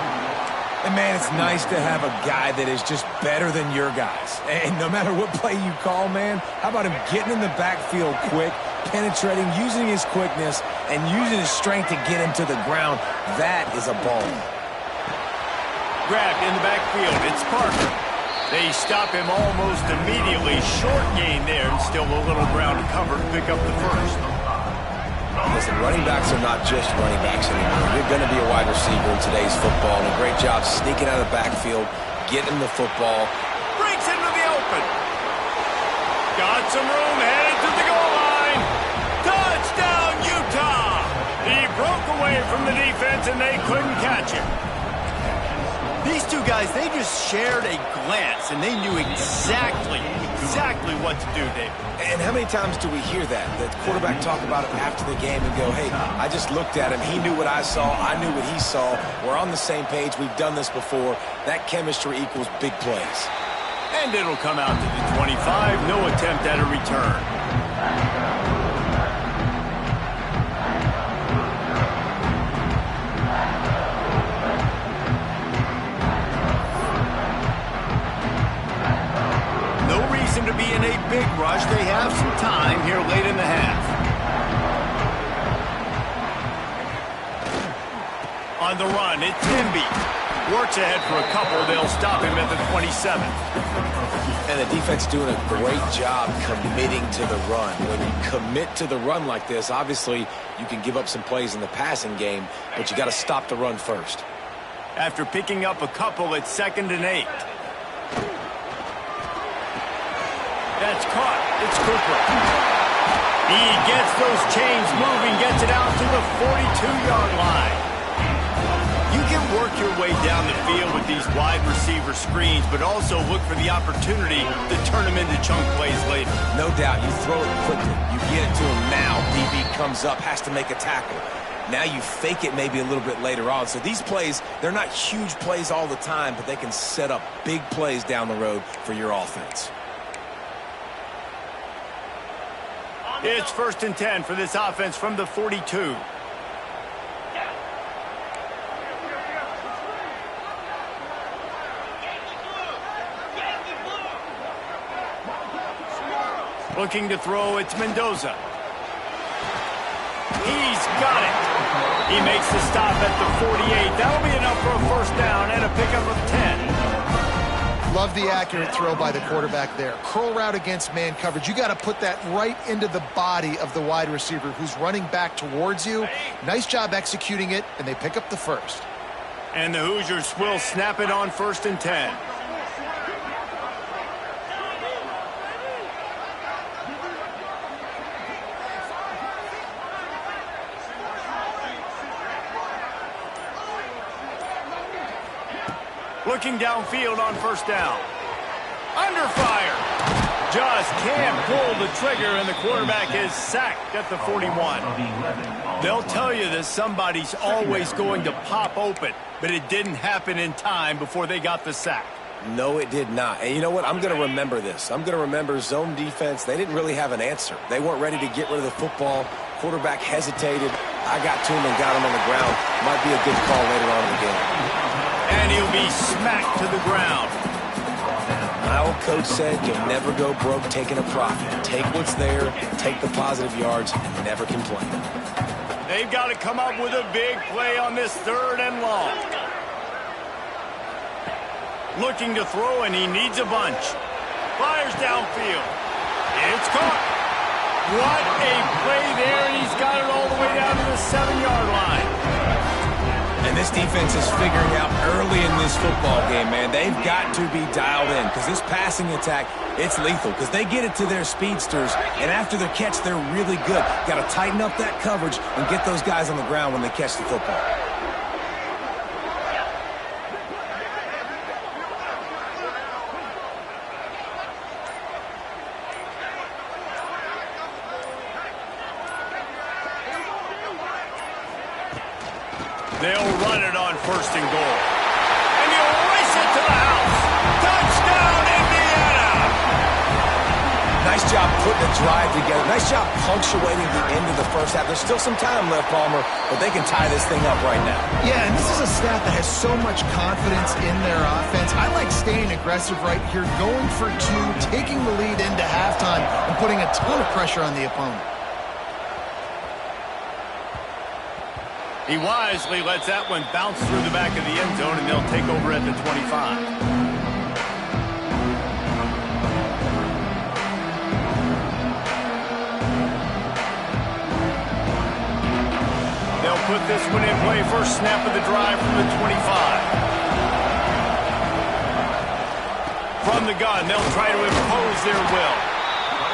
And, man, it's nice to have a guy that is just better than your guys. And no matter what play you call, man, how about him getting in the backfield quick, penetrating, using his quickness, and using his strength to get him to the ground? That is a ball. Grabbed in the backfield. It's Parker. They stop him almost immediately. Short gain there, and still a little ground to cover to pick up the first. Listen, running backs are not just running backs anymore. You're going to be a wide receiver in today's football, and a great job sneaking out of the backfield, getting the football. Breaks into the open. Got some room, headed to the goal line. Touchdown, Utah! He broke away from the defense, and they couldn't catch him. These two guys, they just shared a glance, and they knew exactly what to do, David. And how many times do we hear that? The quarterback talk about it after the game and go, hey, I just looked at him. He knew what I saw. I knew what he saw. We're on the same page. We've done this before. That chemistry equals big plays. And it'll come out to the 25. No attempt at a return. To be in a big rush. They have some time here late in the half. On the run, it's Timby. Works ahead for a couple. They'll stop him at the 27. And the defense doing a great job committing to the run. When you commit to the run like this, obviously you can give up some plays in the passing game, but you got to stop the run first. After picking up a couple, it's 2nd and 8. That's caught. It's Cooper. He gets those chains moving, gets it out to the 42-yard line. You can work your way down the field with these wide receiver screens, but also look for the opportunity to turn them into chunk plays later. No doubt. You throw it quickly. You get it to him now. DB comes up, has to make a tackle. Now you fake it maybe a little bit later on. So these plays, they're not huge plays all the time, but they can set up big plays down the road for your offense. It's 1st and 10 for this offense from the 42. Looking to throw, it's Mendoza. He's got it. He makes the stop at the 48. That'll be enough for a first down and a pickup of 10. Love the accurate throw by the quarterback there. Curl route against man coverage. You got to put that right into the body of the wide receiver who's running back towards you. Nice job executing it, and they pick up the first. And the Hoosiers will snap it on 1st and 10. Looking downfield on 1st down. Under fire. Just can't pull the trigger, and the quarterback is sacked at the 41. They'll tell you that somebody's always going to pop open, but it didn't happen in time before they got the sack. No, it did not. And you know what? I'm going to remember this. I'm going to remember zone defense. They didn't really have an answer. They weren't ready to get rid of the football. Quarterback hesitated. I got to him and got him on the ground. Might be a good call later on in the game. And he'll be smacked to the ground. My old coach said you'll never go broke taking a profit. Take what's there, take the positive yards, and never complain. They've got to come up with a big play on this 3rd and long. Looking to throw, and he needs a bunch. Fires downfield. It's caught. What a play there, and he's got it all the way down to the 7-yard line. And this defense is figuring out early in this football game, man. They've got to be dialed in because this passing attack, it's lethal because they get it to their speedsters, and after the catch, they're really good. Got to tighten up that coverage and get those guys on the ground when they catch the football. They'll run it on 1st and goal. And he'll race it to the house. Touchdown, Indiana! Nice job putting a drive together. Nice job punctuating the end of the first half. There's still some time left, Palmer, but they can tie this thing up right now. Yeah, and this is a staff that has so much confidence in their offense. I like staying aggressive right here, going for 2, taking the lead into halftime, and putting a ton of pressure on the opponent. He wisely lets that one bounce through the back of the end zone, and they'll take over at the 25. They'll put this one in play. First snap of the drive from the 25. From the gun, they'll try to impose their will.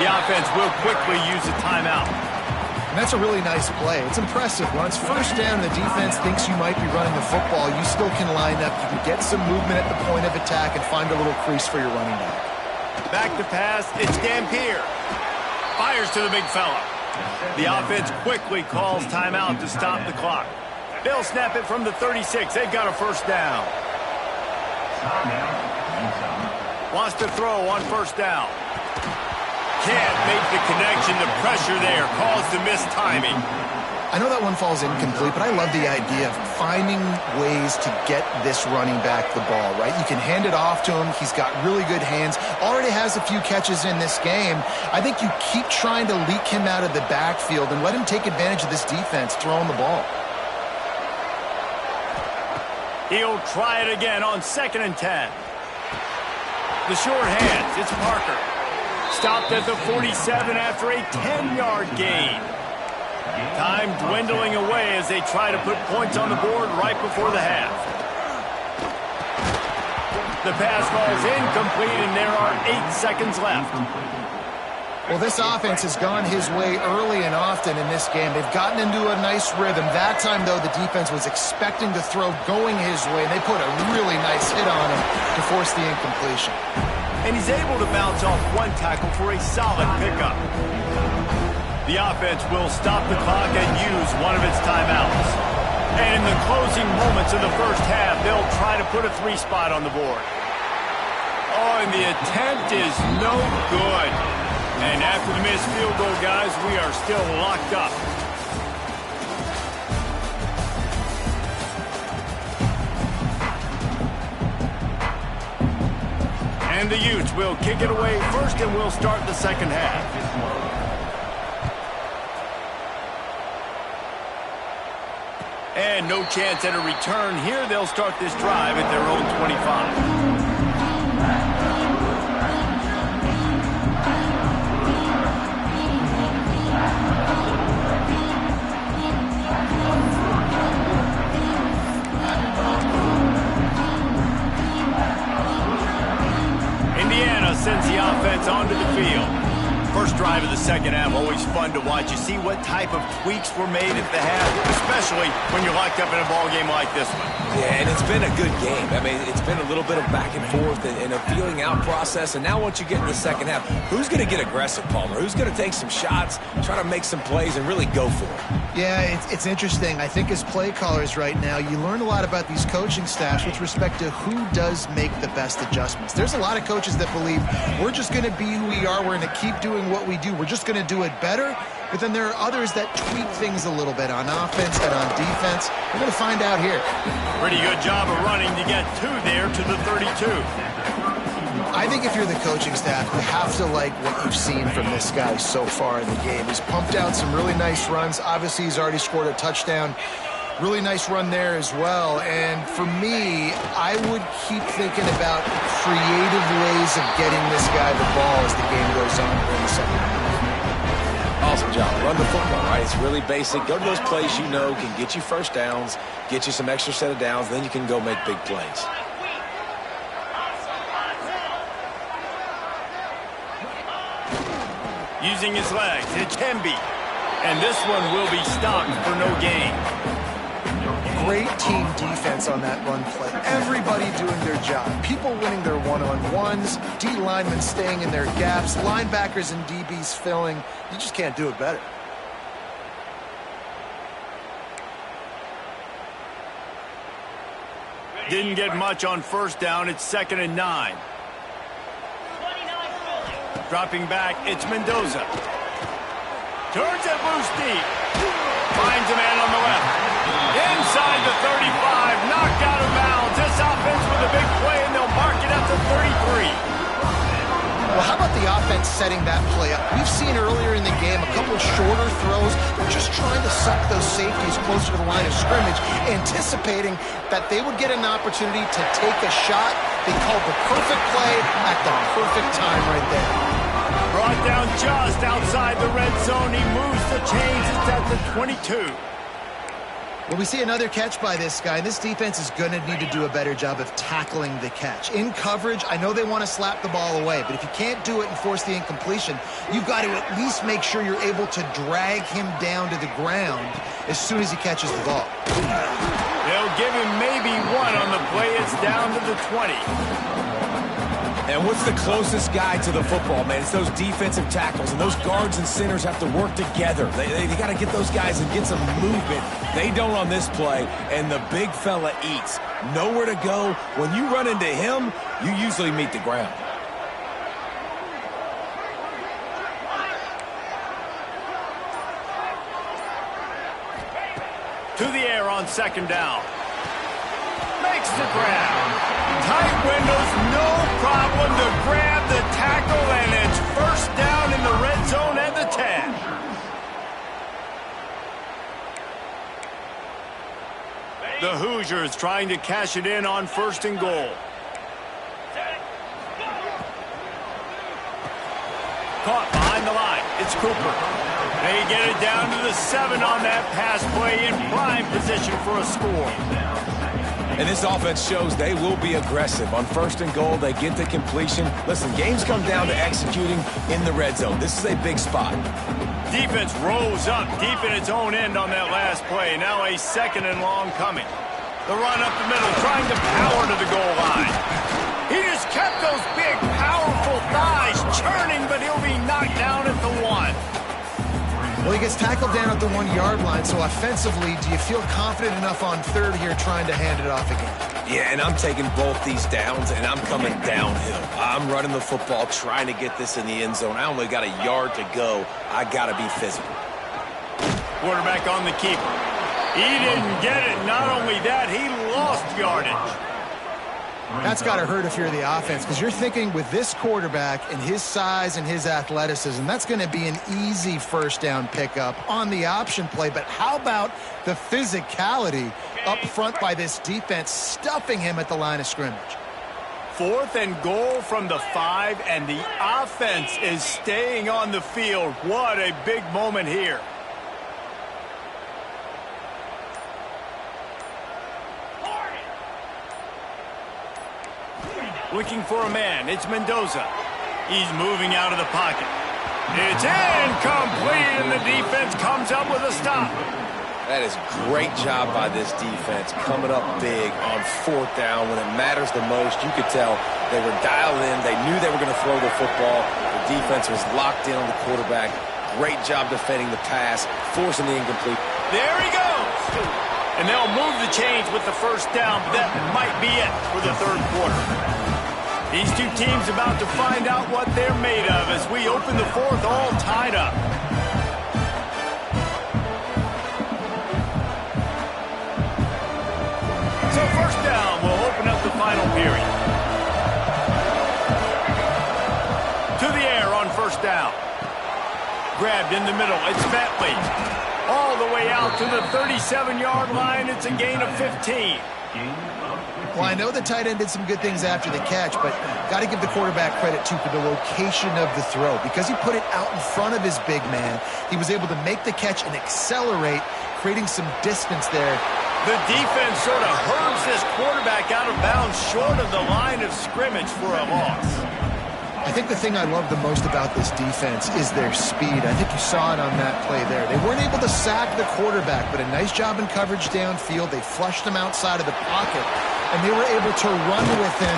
The offense will quickly use a timeout. And that's a really nice play. It's impressive. When it's first down and the defense thinks you might be running the football, you still can line up. You can get some movement at the point of attack and find a little crease for your running back. Back to pass. It's Dampier. Fires to the big fella. The offense quickly calls timeout to stop the clock. They'll snap it from the 36. They've got a first down. Wants to throw on 1st down. Can't make the connection. The pressure there caused the missed timing. I know that one falls incomplete, but I love the idea of finding ways to get this running back the ball, right? You can hand it off to him. He's got really good hands. Already has a few catches in this game. I think you keep trying to leak him out of the backfield and let him take advantage of this defense throwing the ball. He'll try it again on 2nd and 10. The short hands. It's Parker. Stopped at the 47 after a 10-yard gain. Time dwindling away as they try to put points on the board right before the half. The pass falls incomplete, and there are 8 seconds left. Well, this offense has gone his way early and often in this game. They've gotten into a nice rhythm. That time, though, the defense was expecting to throw going his way, and they put a really nice hit on him to force the incompletion. And he's able to bounce off one tackle for a solid pickup. The offense will stop the clock and use one of its timeouts. And in the closing moments of the first half, they'll try to put a 3 spot on the board. Oh, and the attempt is no good. And after the missed field goal, guys, we are still locked up. And the Utes will kick it away first, and we'll start the second half. And no chance at a return here. They'll start this drive at their own 25. Indiana sends the offense onto the field. First drive of the second half, always fun to watch. You see what type of tweaks were made at the half, especially when you're locked up in a ball game like this one. Yeah, and it's been a good game. I mean, it's been a little bit of back and forth and a feeling out process. And now once you get in the second half, who's going to get aggressive, Palmer? Who's going to take some shots, try to make some plays, and really go for it? Yeah, it's interesting. I think as play callers right now, you learn a lot about these coaching staffs with respect to who does make the best adjustments. There's a lot of coaches that believe we're just going to be who we are. We're going to keep doing what we do. We're just going to do it better. But then there are others that tweak things a little bit on offense and on defense. We're going to find out here. Pretty good job of running to get two there to the 32. I think if you're the coaching staff, you have to like what you've seen from this guy so far in the game. He's pumped out some really nice runs. Obviously, he's already scored a touchdown. Really nice run there as well. And for me, I would keep thinking about creative ways of getting this guy the ball as the game goes on in the second half. Awesome job. Run the football, right? It's really basic. Go to those plays you know can get you first downs, get you some extra set of downs, then you can go make big plays. Using his legs, it's Hemby. And this one will be stopped for no gain. Great team defense on that run play. Everybody doing their job. People winning their one-on-ones, D linemen staying in their gaps, linebackers and DBs filling. You just can't do it better. Didn't get much on first down. It's 2nd and 9. Dropping back, it's Mendoza. Turns it loose deep. Finds a man on the left. Inside the 35, knocked out of bounds. This offense with a big play, and they'll mark it at the 33. Well, how about the offense setting that play up? We've seen earlier in the game a couple shorter throws. They're just trying to suck those safeties closer to the line of scrimmage, anticipating that they would get an opportunity to take a shot. They called the perfect play at the perfect time right there. Brought down just outside the red zone. He moves the chains. It's at the 22. Well, we see another catch by this guy. This defense is going to need to do a better job of tackling the catch. In coverage, I know they want to slap the ball away, but if you can't do it and force the incompletion, you've got to at least make sure you're able to drag him down to the ground as soon as he catches the ball. They'll give him maybe one on the play. It's down to the 20. And what's the closest guy to the football, man? It's those defensive tackles, and those guards and centers have to work together. They got to get those guys and get some movement. They don't on this play, and the big fella eats. Nowhere to go. When you run into him, you usually meet the ground. To the air on 2nd down. Makes the grab. Tight windows, no problem to grab the tackle, and it's first down in the red zone at the 10. The Hoosiers trying to cash it in on 1st and goal. Caught behind the line. It's Cooper. They get it down to the 7 on that pass play, in prime position for a score. And this offense shows they will be aggressive. On 1st and goal, they get the completion. Listen, games come down to executing in the red zone. This is a big spot. Defense rose up deep in its own end on that last play. Now a 2nd and long coming. The run up the middle, trying to power to the goal line. He just kept those big, powerful thighs churning, but he'll be knocked down at the 1. Well, he gets tackled down at the 1-yard line, so offensively, do you feel confident enough on 3rd here trying to hand it off again? Yeah, and I'm taking both these downs, and I'm coming downhill. I'm running the football, trying to get this in the end zone. I only got a yard to go. I got to be physical. Quarterback on the keeper. He didn't get it. Not only that, he lost yardage. That's got to hurt if you're the offense, because you're thinking with this quarterback and his size and his athleticism, that's going to be an easy 1st down pickup on the option play. But how about the physicality up front by this defense, stuffing him at the line of scrimmage? 4th and goal from the 5, and the offense is staying on the field. What a big moment here. Looking for a man. It's Mendoza. He's moving out of the pocket. It's incomplete, and the defense comes up with a stop. That is great job by this defense, coming up big on 4th down when it matters the most. You could tell they were dialed in. They knew they were going to throw the football. The defense was locked in on the quarterback. Great job defending the pass, forcing the incomplete. There he goes. And they'll move the chains with the 1st down, but that might be it for the 3rd quarter. These two teams about to find out what they're made of as we open the 4th all tied up. So 1st down will open up the final period. To the air on 1st down. Grabbed in the middle. It's Bentley. All the way out to the 37-yard line. It's a gain of 15. Well, I know the tight end did some good things after the catch, but got to give the quarterback credit, too, for the location of the throw. Because he put it out in front of his big man, he was able to make the catch and accelerate, creating some distance there. The defense sort of hurls this quarterback out of bounds short of the line of scrimmage for a loss. I think the thing I love the most about this defense is their speed. I think you saw it on that play there. They weren't able to sack the quarterback, but a nice job in coverage downfield. They flushed him outside of the pocket, and they were able to run with him,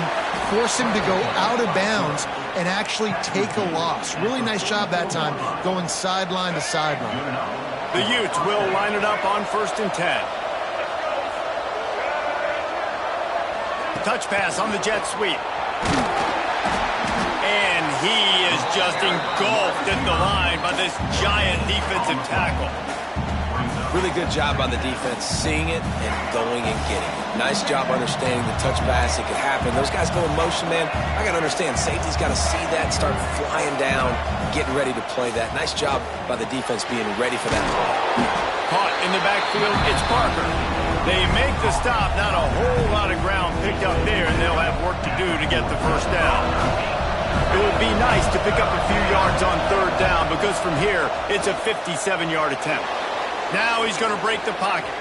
force him to go out of bounds, and actually take a loss. Really nice job that time, going sideline to sideline. The Utes will line it up on 1st and 10. Touch pass on the jet sweep. And he is just engulfed at the line by this giant defensive tackle. Really good job by the defense, seeing it and going and getting it. Nice job understanding the touch pass. It could happen. Those guys go in motion, man. I got to understand, safety's got to see that, start flying down, getting ready to play that. Nice job by the defense being ready for that play. Caught in the backfield, it's Parker. They make the stop, not a whole lot of ground picked up there, and they'll have work to do to get the 1st down. It would be nice to pick up a few yards on 3rd down because from here, it's a 57-yard attempt. Now he's going to break the pocket.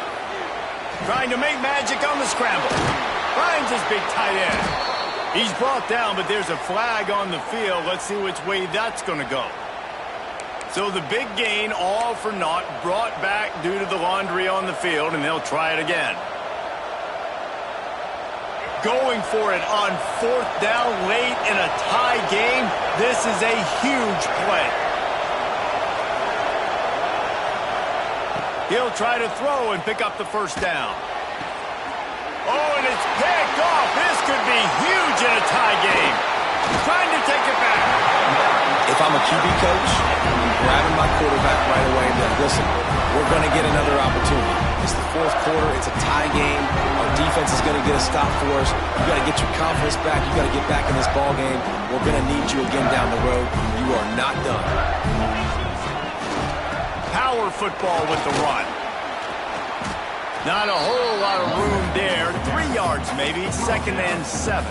Trying to make magic on the scramble. Finds his big tight end. He's brought down, but there's a flag on the field. Let's see which way that's going to go. So the big gain, all for naught, brought back due to the laundry on the field, and they'll try it again. Going for it on 4th down late in a tie game. This is a huge play. He'll try to throw and pick up the 1st down. Oh, and it's picked off. This could be huge in a tie game. Trying to take it back. If I'm a QB coach, I'm grabbing my quarterback right away and like, listen, we're going to get another opportunity. It's the 4th quarter. It's a tie game. Our defense is going to get a stop for us. You got to get your confidence back. You got to get back in this ball game. We're going to need you again down the road. You are not done. Power football with the run. Not a whole lot of room there. 3 yards maybe. 2nd and 7.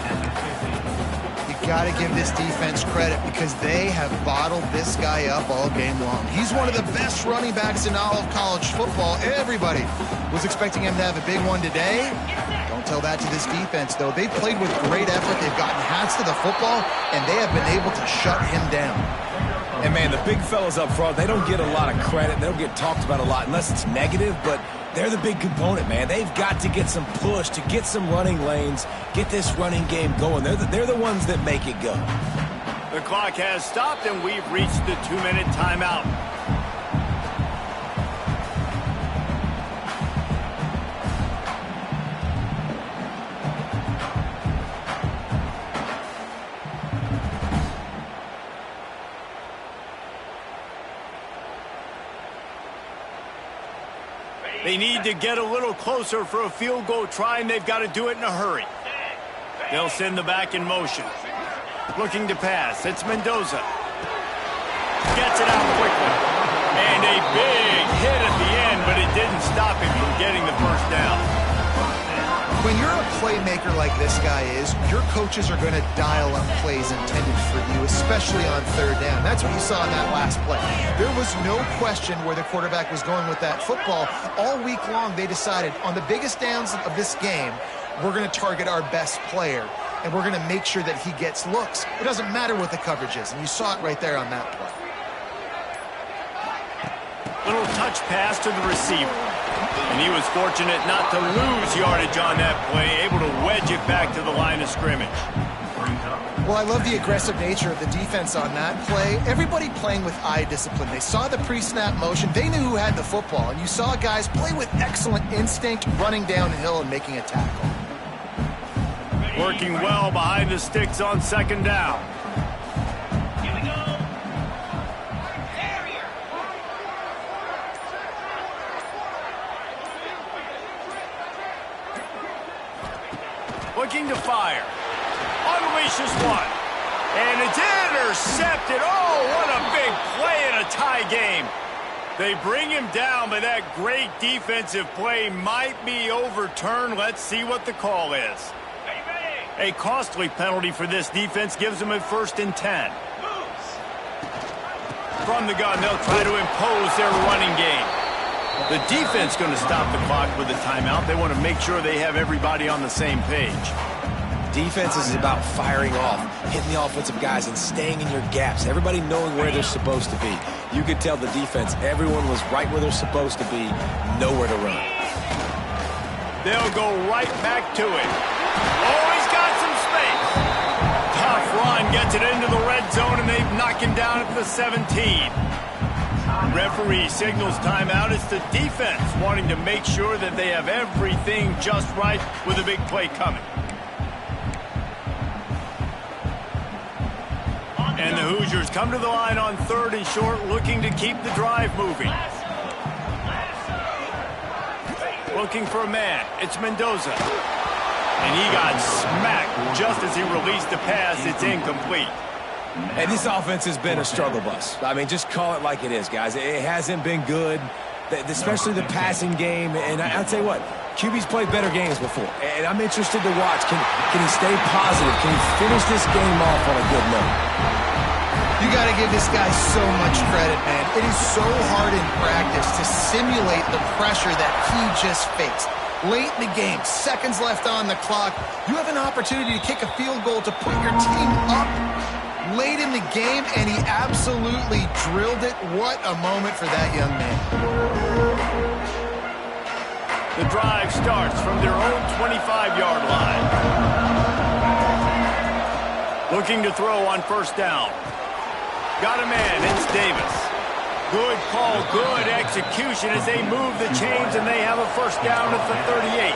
Got to give this defense credit because they have bottled this guy up all game long. He's one of the best running backs in all of college football. Everybody was expecting him to have a big one today. Don't tell that to this defense, though. They played with great effort. They've gotten hats to the football, and they have been able to shut him down. And, man, the big fellas up front, they don't get a lot of credit. They don't get talked about a lot unless it's negative, but they're the big component, man. They've got to get some push, to get some running lanes, get this running game going. They're the ones that make it go. The clock has stopped, and we've reached the 2-minute timeout. They need to get a little closer for a field goal try, and they've got to do it in a hurry. They'll send the back in motion. Looking to pass. It's Mendoza. Gets it out quickly. And a big hit at the end, but it didn't stop him from getting the 1st down. When you're a playmaker like this guy is, your coaches are going to dial up plays intended for you, especially on 3rd down. That's what you saw in that last play. There was no question where the quarterback was going with that football. All week long, they decided on the biggest downs of this game, we're going to target our best player, and we're going to make sure that he gets looks. It doesn't matter what the coverage is, and you saw it right there on that play. Little touch pass to the receiver. And he was fortunate not to lose yardage on that play, able to wedge it back to the line of scrimmage. Well, I love the aggressive nature of the defense on that play. Everybody playing with eye discipline. They saw the pre-snap motion. They knew who had the football. And you saw guys play with excellent instinct, running downhill and making a tackle. Working well behind the sticks on second down. Looking to fire. Unleashes one. And it's intercepted. Oh, what a big play in a tie game. They bring him down, but that great defensive play might be overturned. Let's see what the call is. A costly penalty for this defense gives them a 1st and 10. From the gun, they'll try to impose their running game. The defense going to stop the clock with a timeout. They want to make sure they have everybody on the same page. Defense is about firing off, hitting the offensive guys, and staying in your gaps. Everybody knowing where they're supposed to be. You could tell the defense, everyone was right where they're supposed to be, nowhere to run. They'll go right back to it. Oh, he's got some space. Tough run, gets it into the red zone, and they knock him down at the 17. Referee signals timeout. It's the defense wanting to make sure that they have everything just right with a big play coming. And the Hoosiers come to the line on 3rd and short, looking to keep the drive moving. Looking for a man. It's Mendoza. And he got smacked just as he released the pass. It's incomplete. And this offense has been a struggle bus. I mean, just call it like it is, guys. It hasn't been good, especially the passing game. And I'll tell you what, QB's played better games before. And I'm interested to watch. Can he stay positive? Can he finish this game off on a good note? You got to give this guy so much credit, man. It is so hard in practice to simulate the pressure that he just faced. Late in the game, seconds left on the clock, you have an opportunity to kick a field goal to put your team up late in the game, and he absolutely drilled it. What a moment for that young man. The drive starts from their own 25-yard line. Looking to throw on 1st down. Got a man, it's Davis. Good call, good execution as they move the chains, and they have a 1st down at the 38.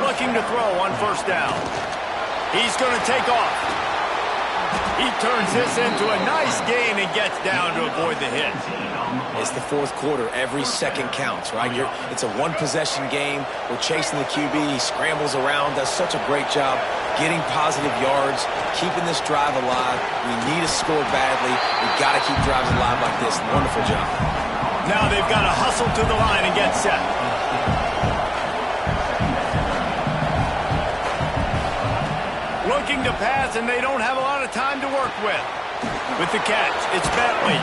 Looking to throw on 1st down. He's going to take off. He turns this into a nice gain and gets down to avoid the hit. It's the 4th quarter. Every second counts, right? It's a one-possession game. We're chasing the QB. He scrambles around, does such a great job getting positive yards, keeping this drive alive. We need to score badly. We've got to keep drives alive like this. Wonderful job. Now they've got to hustle to the line and get set. Looking to pass, and they don't have a lot of time to work with. With the catch, it's Bentley.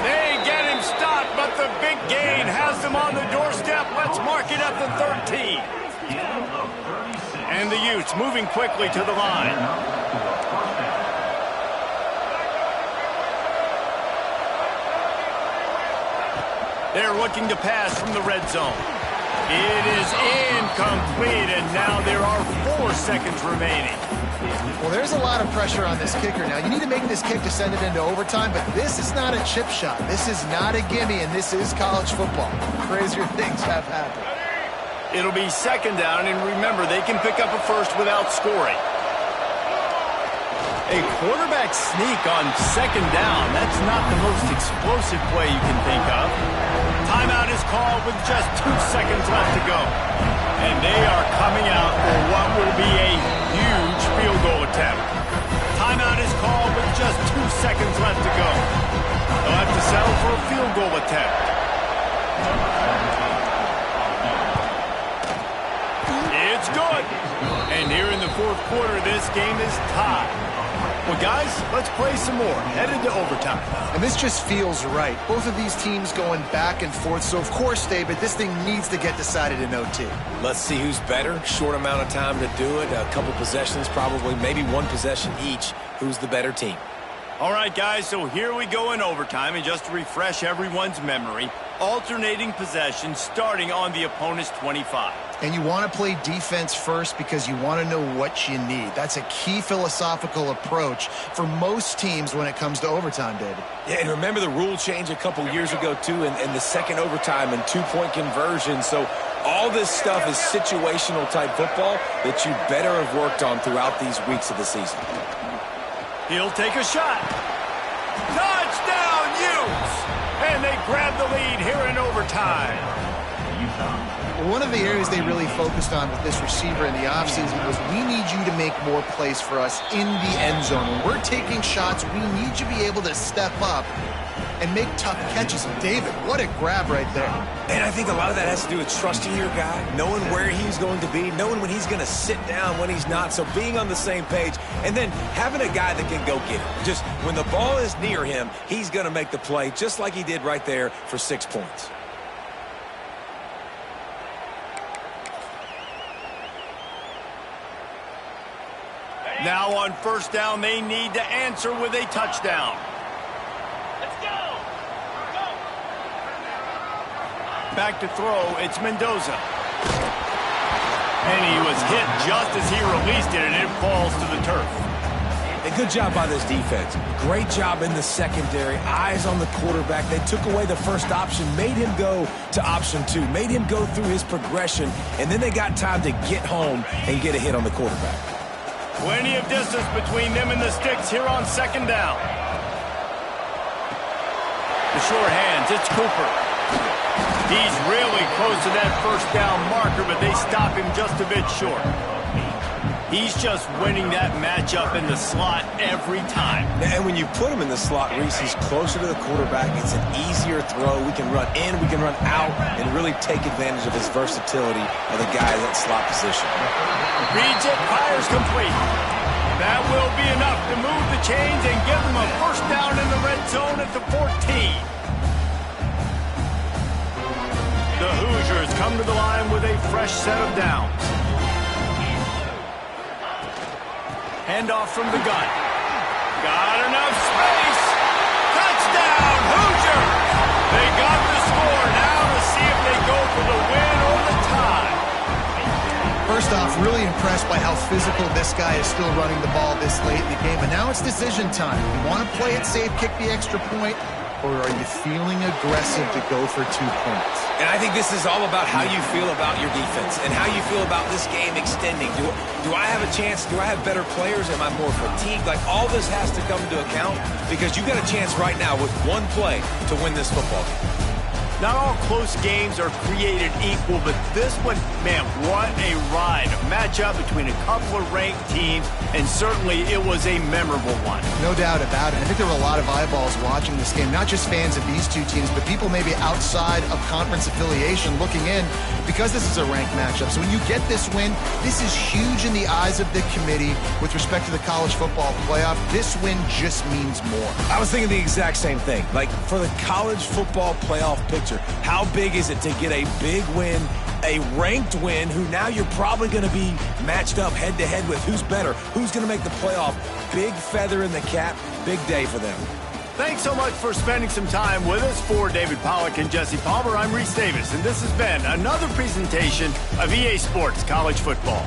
They get him stopped, but the big gain has them on the doorstep. Let's mark it at the 13. And the Utes moving quickly to the line. They're looking to pass from the red zone. It is incomplete, and now there are 4 seconds remaining. Well, there's a lot of pressure on this kicker now. You need to make this kick to send it into overtime, but this is not a chip shot. This is not a gimme, and this is college football. Crazier things have happened. It'll be 2nd down, and remember, they can pick up a 1st without scoring. A quarterback sneak on 2nd down. That's not the most explosive play you can think of. Timeout is called with just 2 seconds left to go. And they are coming out for what will be a huge field goal attempt. Timeout is called with just 2 seconds left to go. They'll have to settle for a field goal attempt. It's good. And here in the 4th quarter, this game is tied. Well, guys, let's play some more. Headed to overtime. And this just feels right. Both of these teams going back and forth. So, of course, David, this thing needs to get decided in OT. Let's see who's better. Short amount of time to do it. A couple possessions, probably maybe 1 possession each. Who's the better team? All right, guys, so here we go in overtime, and just to refresh everyone's memory, alternating possession starting on the opponent's 25. And you want to play defense first because you want to know what you need. That's a key philosophical approach for most teams when it comes to overtime, David. Yeah, and remember the rule change a couple years ago, too, in the second overtime and two-point conversion. So all this stuff is situational type football that you better have worked on throughout these weeks of the season. He'll take a shot. Touchdown, Utes! And they grab the lead here in overtime. One of the areas they really focused on with this receiver in the offseason was we need you to make more plays for us in the end zone. When we're taking shots, we need you to be able to step up and make tough catches. And David, what a grab right there. And I think a lot of that has to do with trusting your guy, knowing where he's going to be, knowing when he's going to sit down, when he's not. So being on the same page, and then having a guy that can go get it. Just when the ball is near him, he's going to make the play, just like he did right there for 6 points. Now on first down, they need to answer with a touchdown. Let's go! Back to throw, it's Mendoza. And he was hit just as he released it, and it falls to the turf. A good job by this defense. Great job in the secondary. Eyes on the quarterback. They took away the first option, made him go to option 2, made him go through his progression, and then they got time to get home and get a hit on the quarterback. Plenty of distance between them and the sticks here on second down. The short hands, it's Cooper. He's really close to that first down marker, but they stop him just a bit short. He's just winning that matchup in the slot every time. And when you put him in the slot, Reese, he's closer to the quarterback. It's an easier throw. We can run in, we can run out, and really take advantage of his versatility of the guy in that slot position. Reads it, fires complete. That will be enough to move the chains and give them a first down in the red zone at the 14. The Hoosiers come to the line with a fresh set of downs. Handoff from the gun. Got enough space. Touchdown, Hoosiers! They got the score. Now to see if they go for the win or the tie. First off, really impressed by how physical this guy is still running the ball this late in the game. And now it's decision time. You want to play it safe, kick the extra point, or are you feeling aggressive to go for 2 points? And I think this is all about how you feel about your defense and how you feel about this game extending. Do I have a chance? Do I have better players? Am I more fatigued? Like, all this has to come into account because you got a chance right now with one play to win this football game. Not all close games are created equal, but this one, man, what a ride. A matchup between a couple of ranked teams, and certainly it was a memorable one. No doubt about it. I think there were a lot of eyeballs watching this game, not just fans of these two teams, but people maybe outside of conference affiliation looking in because this is a ranked matchup. So when you get this win, this is huge in the eyes of the committee with respect to the college football playoff. This win just means more. I was thinking the exact same thing. Like, for the college football playoff picture, how big is it to get a big win, a ranked win, who now you're probably going to be matched up head-to-head with who's better, who's going to make the playoff. Big feather in the cap, big day for them. Thanks so much for spending some time with us. For David Pollack and Jesse Palmer, I'm Reese Davis, and this has been another presentation of EA Sports College Football.